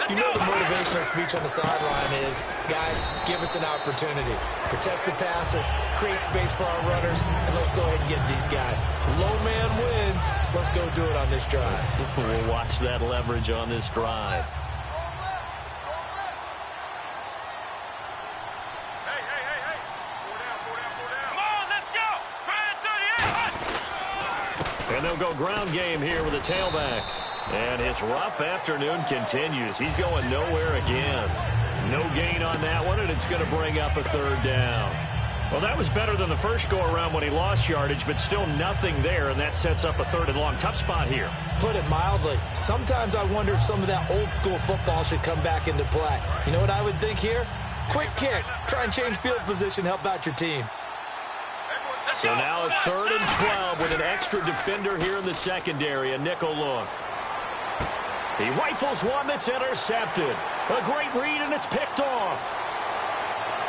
You know the motivational speech on the sideline is, guys, give us an opportunity. Protect the passer, create space for our runners, and let's go ahead and get these guys. Low man wins. Let's go do it on this drive. We'll watch that leverage on this drive. And they'll go ground game here with a tailback. And his rough afternoon continues. He's going nowhere again. No gain on that one, and it's going to bring up a 3rd down. Well, that was better than the first go-around when he lost yardage, but still nothing there, and that sets up a 3rd and long. Tough spot here. Put it mildly. Sometimes I wonder if some of that old-school football should come back into play. You know what I would think here? Quick kick. Try and change field position. Help out your team. So now a 3rd and 12 with an extra defender here in the secondary. A nickel look. He rifles one that's intercepted. A great read, and it's picked off.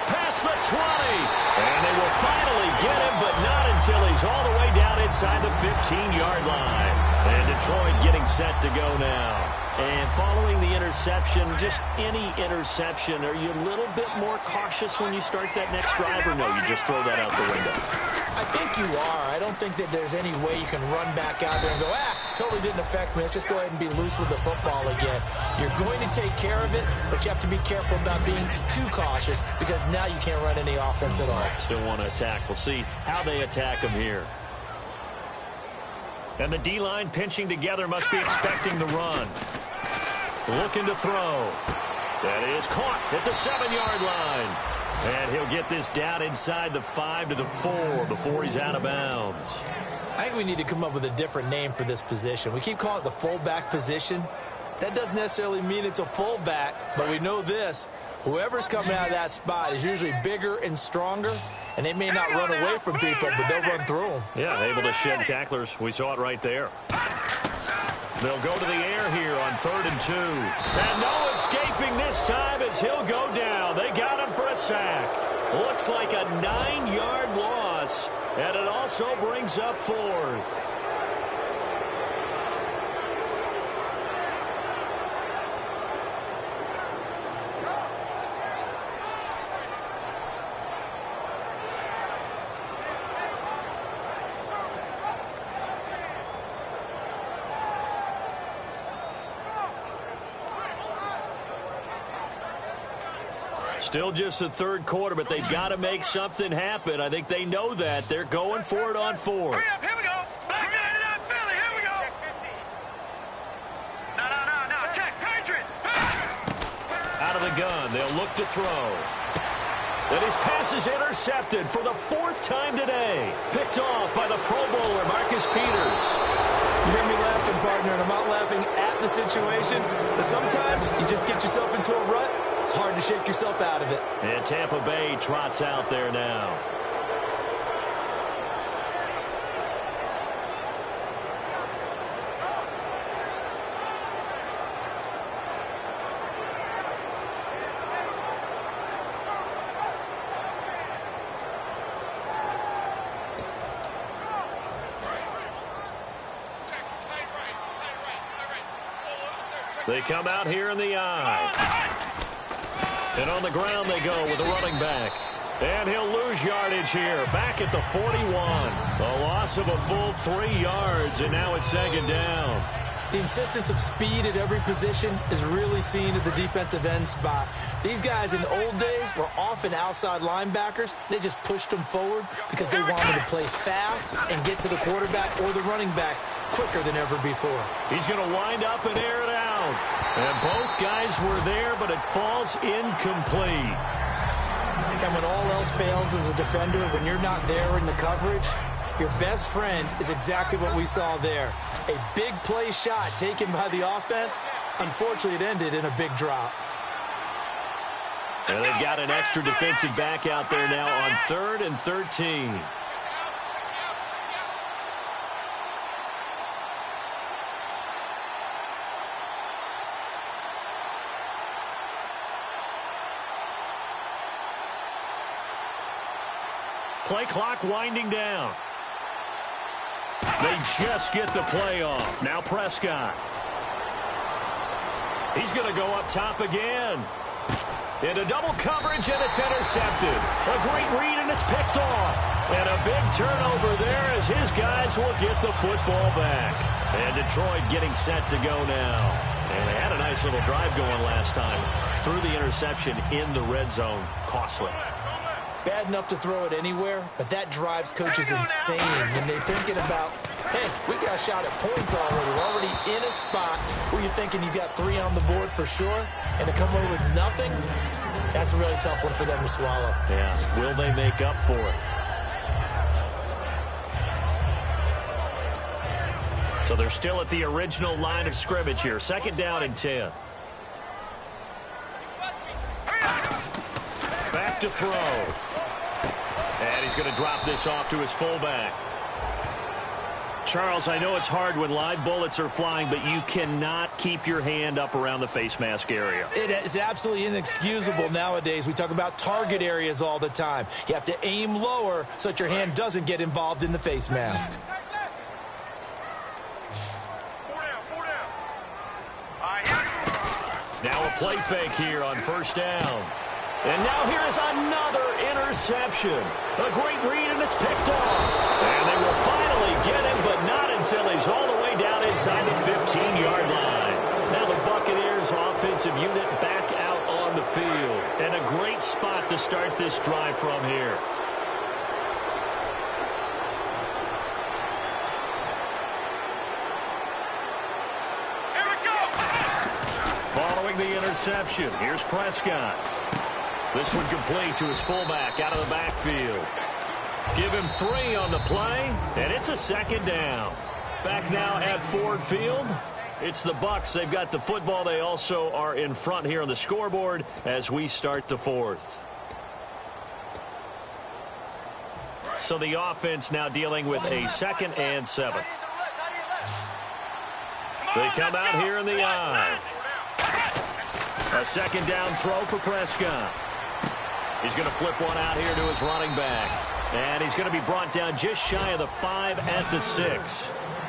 Past the 20. And they will finally get him, but not until he's all the way down inside the 15-yard line. And Detroit getting set to go now. And following the interception, just any interception, are you a little bit more cautious when you start that next drive, or no, you just throw that out the window? I think you are. I don't think that there's any way you can run back out there and go, totally didn't affect me. Let's just go ahead and be loose with the football again. You're going to take care of it, but you have to be careful about being too cautious because now you can't run any offense at all. Still want to attack. We'll see how they attack him here. And the D-line pinching together must be expecting the run. Looking to throw. That is caught at the 7-yard line. And he'll get this down inside the 5 to the 4 before he's out of bounds. I think we need to come up with a different name for this position. We keep calling it the fullback position. That doesn't necessarily mean it's a fullback, but we know this. Whoever's coming out of that spot is usually bigger and stronger, and they may not run away from people, but they'll run through them. Yeah, able to shed tacklers. We saw it right there. They'll go to the air here on 3rd and 2. And no escaping this time as he'll go down. They got him for a sack. Looks like a 9-yard loss, and it also brings up 4th. Still just the 3rd quarter, but they've got to make something happen. I think they know that. They're going for it on 4th. Hurry up, here we go. Back into that Philly, here we go. No, check, Patriot. Out of the gun, they'll look to throw. And his pass is intercepted for the 4th time today. Picked off by the Pro Bowler, Marcus Peters. You hear me laughing, partner, and I'm not laughing at the situation. But sometimes you just get yourself into a rut. It's hard to shake yourself out of it. And Tampa Bay trots out there now. They come out here in the eye. And on the ground they go with the running back. And he'll lose yardage here. Back at the 41. A loss of a full 3 yards, and now it's 2nd down. The insistence of speed at every position is really seen at the defensive end spot. These guys in the old days were often outside linebackers. They just pushed them forward because they wanted to play fast and get to the quarterback or the running backs quicker than ever before. He's going to wind up and air it out. And both guys were there, but it falls incomplete. And when all else fails as a defender, when you're not there in the coverage, your best friend is exactly what we saw there. A big play shot taken by the offense. Unfortunately, it ended in a big drop. And they've got an extra defensive back out there now on 3rd and 13. Play clock winding down. They just get the play off. Now Prescott. He's going to go up top again. Into double coverage, and it's intercepted. A great read, and it's picked off. And a big turnover there as his guys will get the football back. And Detroit getting set to go now. And they had a nice little drive going last time. Threw the interception in the red zone. Costly. Bad enough to throw it anywhere, but that drives coaches insane when they're thinking about, hey, we got a shot at points already. We're already in a spot where you're thinking you got 3 on the board for sure, and to come away with nothing, that's a really tough one for them to swallow. Yeah, will they make up for it? So they're still at the original line of scrimmage here. 2nd down and 10. Back to throw. And he's going to drop this off to his fullback. Charles, I know it's hard when live bullets are flying, but you cannot keep your hand up around the face mask area. It is absolutely inexcusable nowadays. We talk about target areas all the time. You have to aim lower so that your hand doesn't get involved in the face mask. Now a play fake here on 1st down. And now here is another interception. A great read, and it's picked off. And they will finally get him, but not until he's all the way down inside the 15-yard line. Now the Buccaneers offensive unit back out on the field. And a great spot to start this drive from here. Following the interception, here's Prescott. This one complete to his fullback out of the backfield. Give him 3 on the play, and it's a 2nd down. Back now at Ford Field. It's the Bucs. They've got the football. They also are in front here on the scoreboard as we start the 4th. So the offense now dealing with a 2nd and 7. They come out here in the eye. A 2nd down throw for Prescott. He's going to flip one out here to his running back. And he's going to be brought down just shy of the 5 at the 6.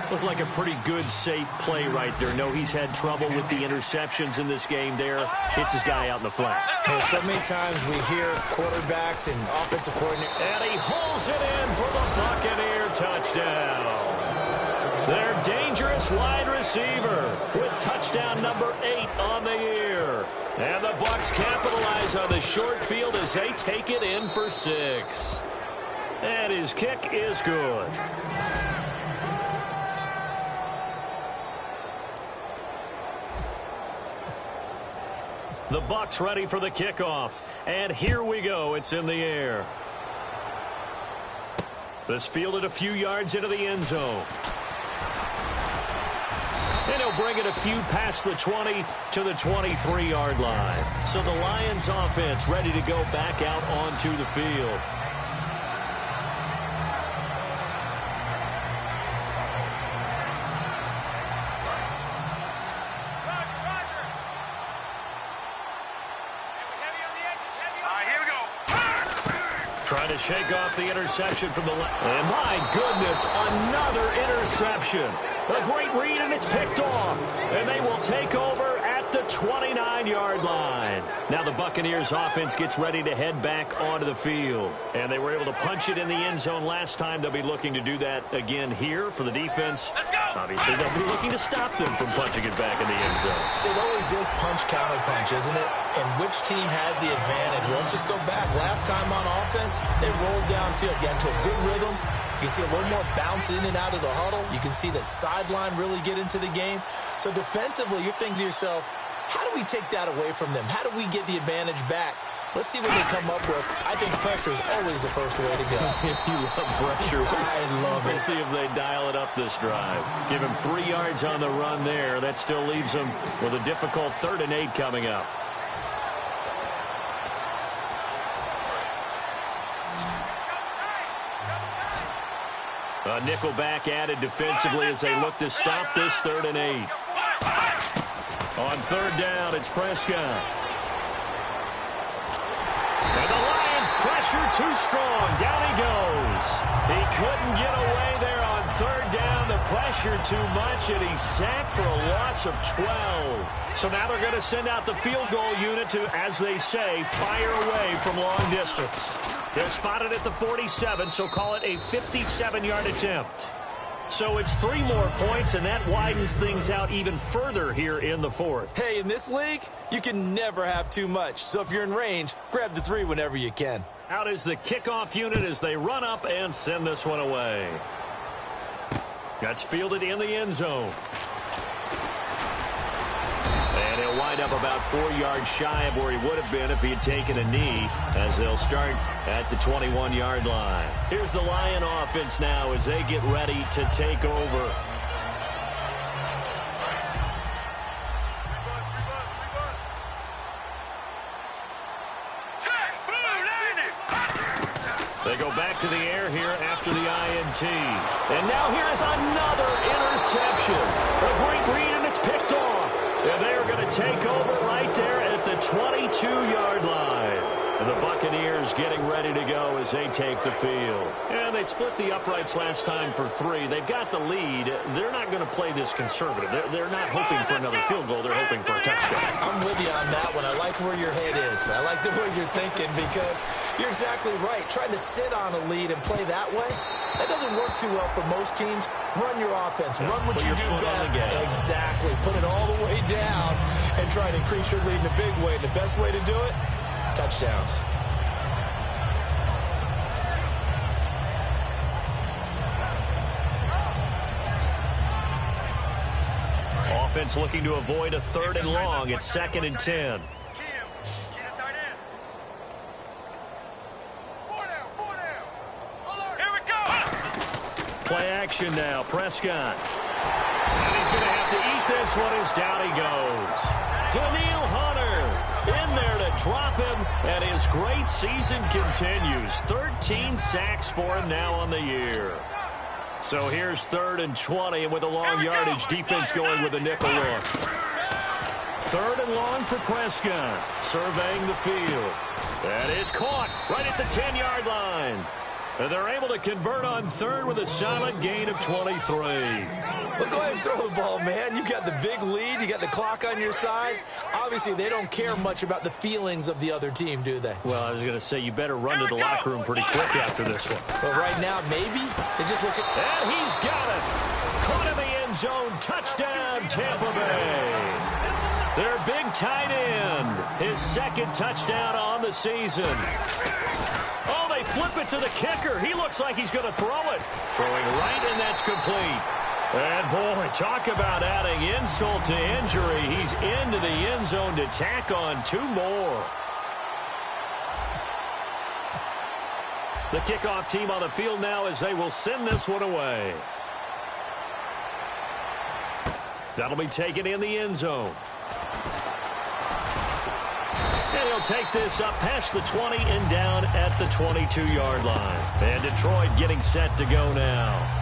Looked like a pretty good, safe play right there. No, he's had trouble with the interceptions in this game there. Hits his guy out in the flat. So many times we hear quarterbacks and offensive coordinators. And he holds it in for the Buccaneer touchdown. Their dangerous wide receiver with touchdown number 8 on the year. And the Bucs capitalize on the short field as they take it in for 6. And his kick is good. The Bucs ready for the kickoff. And here we go. It's in the air. This fielded a few yards into the end zone. And he'll bring it a few past the 20 to the 23-yard line. So the Lions offense ready to go back out onto the field. Trying to shake off the interception from the left. And my goodness, another interception. A great read, and it's picked off. And they will take over at the 29-yard line. Now the Buccaneers offense gets ready to head back onto the field. And they were able to punch it in the end zone last time. They'll be looking to do that again here for the defense. Obviously, they'll be looking to stop them from punching it back in the end zone. It always is punch-counter-punch, isn't it? And which team has the advantage? Well, let's just go back. Last time on offense, they rolled downfield, got into a good rhythm. You can see a little more bounce in and out of the huddle. You can see the sideline really get into the game. So defensively, you're thinking to yourself, how do we take that away from them? How do we get the advantage back? Let's see what they come up with. I think pressure is always the first way to go. You love pressure. I love it. We'll see if they dial it up this drive. Give him 3 yards on the run there. That still leaves them with a difficult 3rd and 8 coming up. A nickelback added defensively as they look to stop this 3rd and 8. On 3rd down, it's Prescott. And the Lions pressure too strong. Down he goes. He couldn't get away there on 3rd down. The pressure too much, and he's sacked for a loss of 12. So now they're going to send out the field goal unit to, as they say, fire away from long distance. They're spotted at the 47, so call it a 57-yard attempt. So it's 3 more points, and that widens things out even further here in the 4th. Hey, in this league, you can never have too much. So if you're in range, grab the 3 whenever you can. Out is the kickoff unit as they run up and send this one away. That's fielded in the end zone. And he'll wind up about 4 yards shy of where he would have been if he had taken a knee, as they'll start at the 21-yard line. Here's the Lion offense now as they get ready to take over. They go back to the air here after the INT. And now here is another interception. A great read, and it's picked off. And they're going to take over right there at the 22-yard line. And the Buccaneers getting ready to go as they take the field. And they split the uprights last time for 3. They've got the lead. They're not going to play this conservative. They're not hoping for another field goal. They're hoping for a touchdown. I'm with you on that one. I like where your head is. I like the way you're thinking because you're exactly right. Trying to sit on a lead and play that way, that doesn't work too well for most teams. Run your offense. Run what you do best. Exactly. Put it all the way down and try to increase your lead in a big way. And the best way to do it, touchdowns. Offense looking to avoid a 3rd and long. It's 2nd and 10. Play action now. Prescott. And he's going to have to eat this one as down he goes. Danielle Hunter in there to drop him, and his great season continues. 13 sacks for him now on the year. So here's 3rd and 20, and with a long yardage, defense going with a nickel look. 3rd and long for Prescott, surveying the field. That is caught right at the 10-yard line. And they're able to convert on 3rd with a solid gain of 23. Well, go ahead and throw the ball, man. You got the big lead. You got the clock on your side. Obviously, they don't care much about the feelings of the other team, do they? Well, I was going to say, you better run to the locker room pretty quick after this one. But right now, maybe. They just look at... And he's got it. Caught in the end zone. Touchdown, Tampa Bay. Their big tight end. His 2nd touchdown on the season. Oh, they flip it to the kicker. He looks like he's going to throw it. Throwing right, and that's complete. And, boy, talk about adding insult to injury. He's into the end zone to tack on 2 more. The kickoff team on the field now as they will send this one away. That'll be taken in the end zone. And he'll take this up past the 20 and down at the 22-yard line. And Detroit getting set to go now.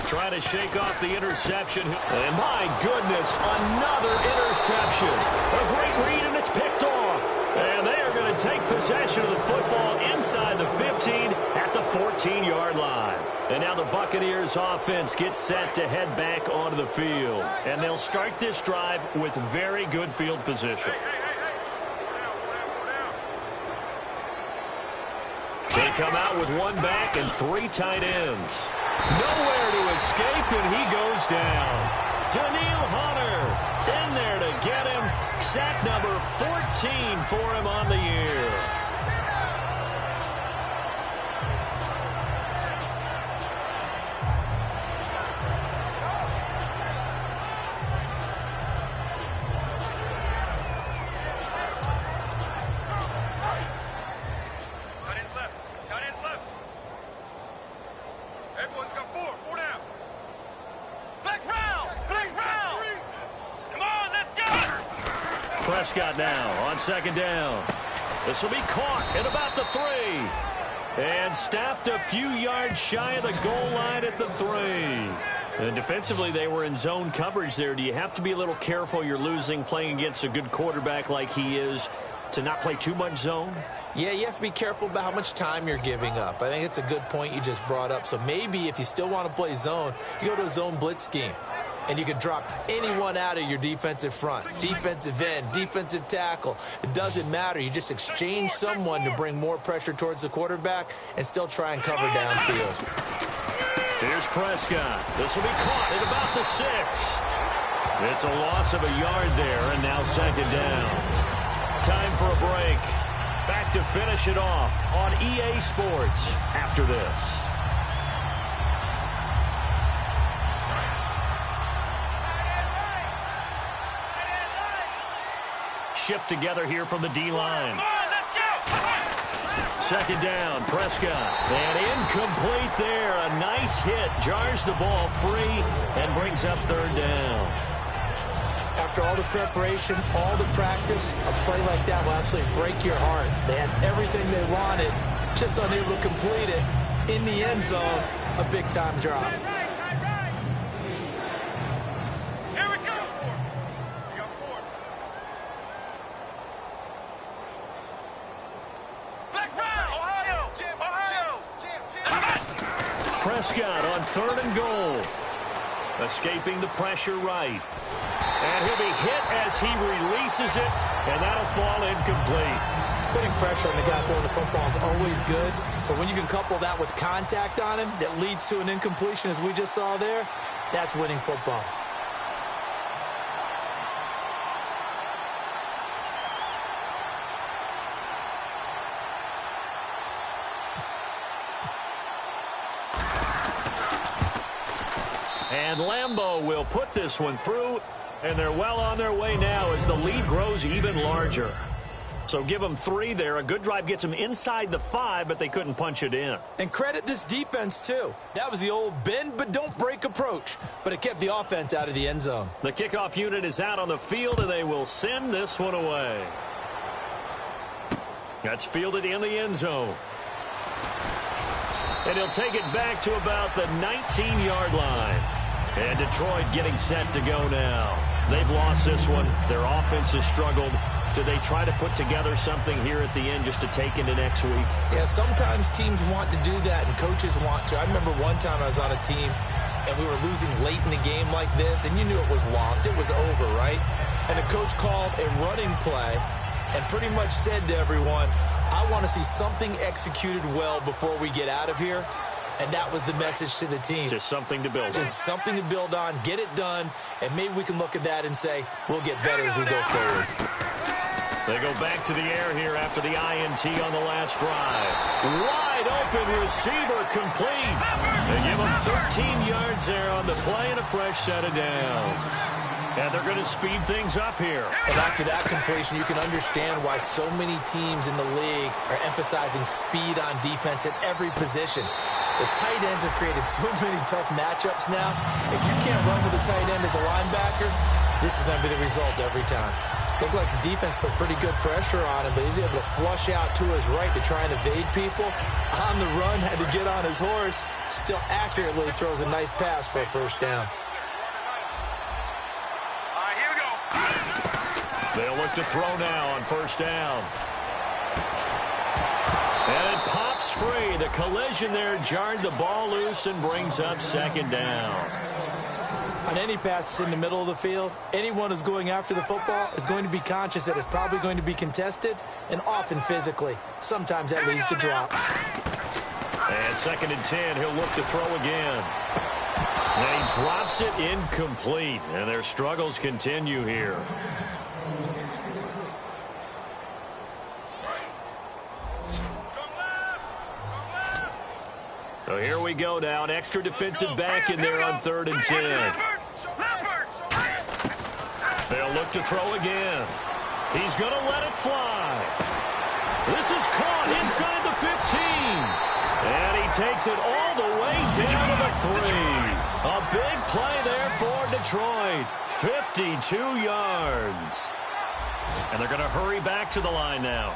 Trying to shake off the interception. And my goodness, another interception. A great read, and it's picked off. And they are going to take possession of the football inside the 15 at the 14-yard line. And now the Buccaneers offense gets set to head back onto the field. And they'll start this drive with very good field position. They come out with 1 back and 3 tight ends. Nowhere to escape, and he goes down. Daniil Hunter in there to get him. Sack number 14 for him on the year. Prescott now on 2nd down. This will be caught at about the 3. And stopped a few yards shy of the goal line at the 3. And defensively, they were in zone coverage there. Do you have to be a little careful? You're losing playing against a good quarterback like he is to not play too much zone? Yeah, you have to be careful about how much time you're giving up. I think it's a good point you just brought up. So maybe if you still want to play zone, you go to a zone blitz scheme. And you can drop anyone out of your defensive front. Defensive end, defensive tackle. It doesn't matter. You just exchange someone to bring more pressure towards the quarterback and still try and cover downfield. Here's Prescott. This will be caught at about the 6. It's a loss of a yard there, and now 2nd down. Time for a break. Back to finish it off on EA Sports after this. Shift together here from the D-line. 2nd down, Prescott. And incomplete there. A nice hit. Jars the ball free and brings up 3rd down. After all the preparation, all the practice, a play like that will absolutely break your heart. They had everything they wanted, just unable to complete it. In the end zone, a big-time drop. Prescott on 3rd and goal. Escaping the pressure right. And he'll be hit as he releases it, and that'll fall incomplete. Putting pressure on the guy throwing the football is always good, but when you can couple that with contact on him that leads to an incompletion, as we just saw there, that's winning football. And Lambeau will put this one through, and they're well on their way now as the lead grows even larger. So give them 3 there. A good drive gets them inside the 5, but they couldn't punch it in. And credit this defense, too. That was the old bend but don't break approach, but it kept the offense out of the end zone. The kickoff unit is out on the field, and they will send this one away. That's fielded in the end zone. And he'll take it back to about the 19-yard line. And Detroit getting set to go now. They've lost this one. Their offense has struggled. Do they try to put together something here at the end just to take into next week? Yeah, sometimes teams want to do that and coaches want to. I remember one time I was on a team and we were losing late in the game like this, and you knew it was lost. It was over, right? And the coach called a running play and pretty much said to everyone, I want to see something executed well before we get out of here. And that was the message to the team. Just something to build on. Just something to build on, get it done, and maybe we can look at that and say, we'll get better as we go forward. They go back to the air here after the INT on the last drive. Wide open receiver complete. They give him 13 yards there on the play and a fresh set of downs. And they're going to speed things up here. And after that completion, you can understand why so many teams in the league are emphasizing speed on defense at every position. The tight ends have created so many tough matchups now. If you can't run with a tight end as a linebacker, this is going to be the result every time. Looked like the defense put pretty good pressure on him, but he's able to flush out to his right to try and evade people. On the run, had to get on his horse. Still accurately throws a nice pass for a first down. They'll look to throw now on first down. And it pops free. The collision there jarred the ball loose and brings up second down. On any passes in the middle of the field, anyone who's going after the football is going to be conscious that it's probably going to be contested, and often physically. Sometimes that leads to drops. And 2nd and 10, he'll look to throw again. And he drops it incomplete, and their struggles continue here. So here we go now. An extra defensive back in there on 3rd and 10. They'll look to throw again. He's going to let it fly. This is caught inside the 15. And he takes it all the way down to the 3. A big play there for Detroit. 52 yards. And they're going to hurry back to the line now.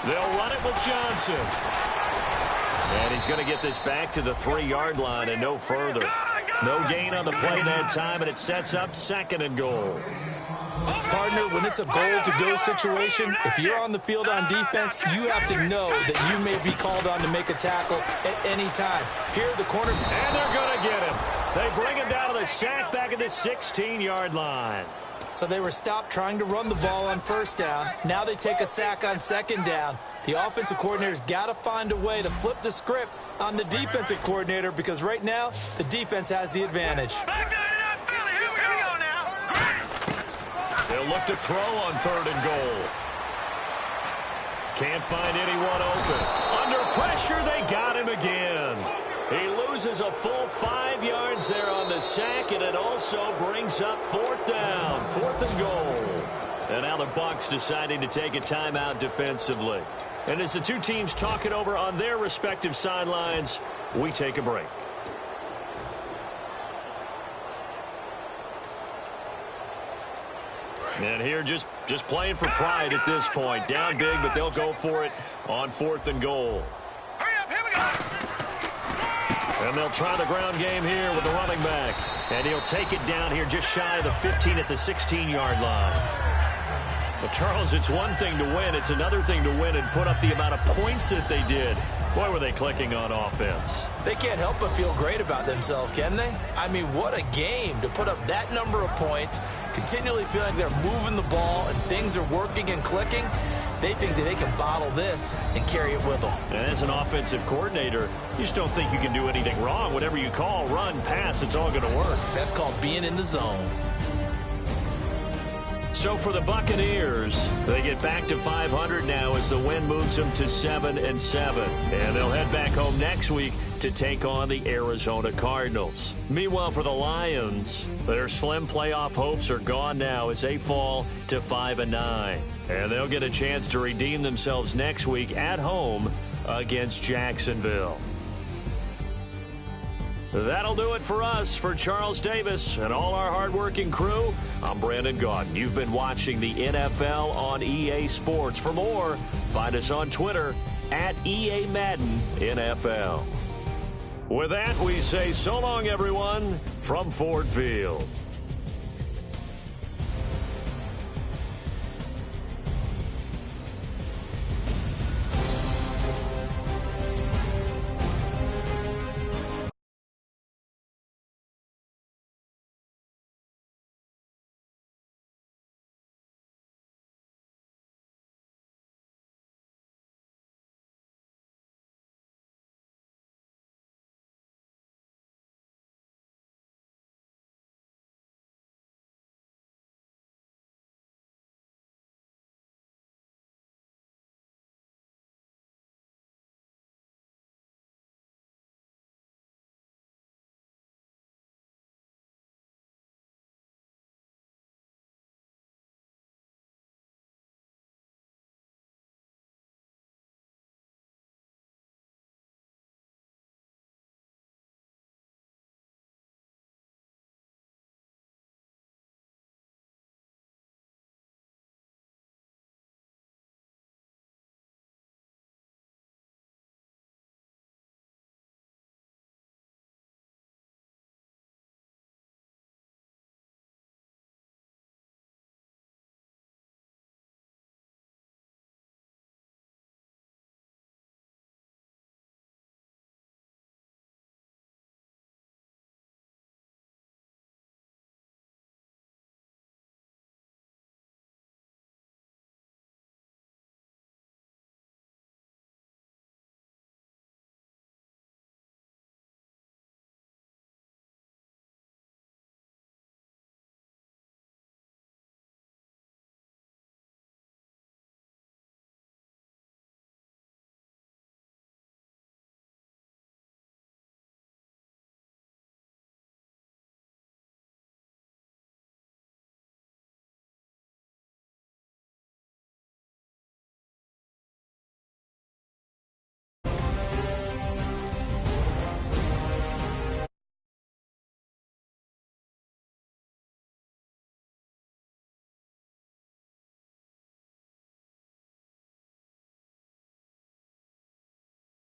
They'll run it with Johnson. And he's going to get this back to the 3-yard line and no further. No gain on the play that time, and it sets up 2nd and goal. Partner, when it's a goal-to-go situation, if you're on the field on defense, you have to know that you may be called on to make a tackle at any time. Here, the corner. And they're going to get him. They bring him down to the sack back at the 16-yard line. So they were stopped trying to run the ball on first down. Now they take a sack on 2nd down. The offensive coordinator's got to find a way to flip the script on the defensive coordinator because right now the defense has the advantage. They'll look to throw on 3rd and goal. Can't find anyone open. Under pressure, they got him again. He loses a full 5 yards there on the sack, and it also brings up 4th down, 4th and goal. And now the Bucs deciding to take a timeout defensively. And as the two teams talk it over on their respective sidelines, we take a break. And here just playing for pride at this point. Down big, but they'll go for it on 4th and goal. And they'll try the ground game here with the running back. And he'll take it down here just shy of the 15 at the 16-yard line. But, Charles, it's one thing to win. It's another thing to win and put up the amount of points that they did. Boy, were they clicking on offense. They can't help but feel great about themselves, can they? I mean, what a game to put up that number of points, continually feeling they're moving the ball and things are working and clicking. They think that they can bottle this and carry it with them. And as an offensive coordinator, you just don't think you can do anything wrong. Whatever you call, run, pass, it's all going to work. That's called being in the zone. So for the Buccaneers, they get back to 500 now as the win moves them to 7-7. And they'll head back home next week to take on the Arizona Cardinals. Meanwhile, for the Lions, their slim playoff hopes are gone now as they fall to 5-9. And they'll get a chance to redeem themselves next week at home against Jacksonville. That'll do it for us. For Charles Davis and all our hardworking crew, I'm Brandon Gaudin. You've been watching the NFL on EA Sports. For more, find us on Twitter at EA Madden NFL. With that, we say so long, everyone, from Ford Field.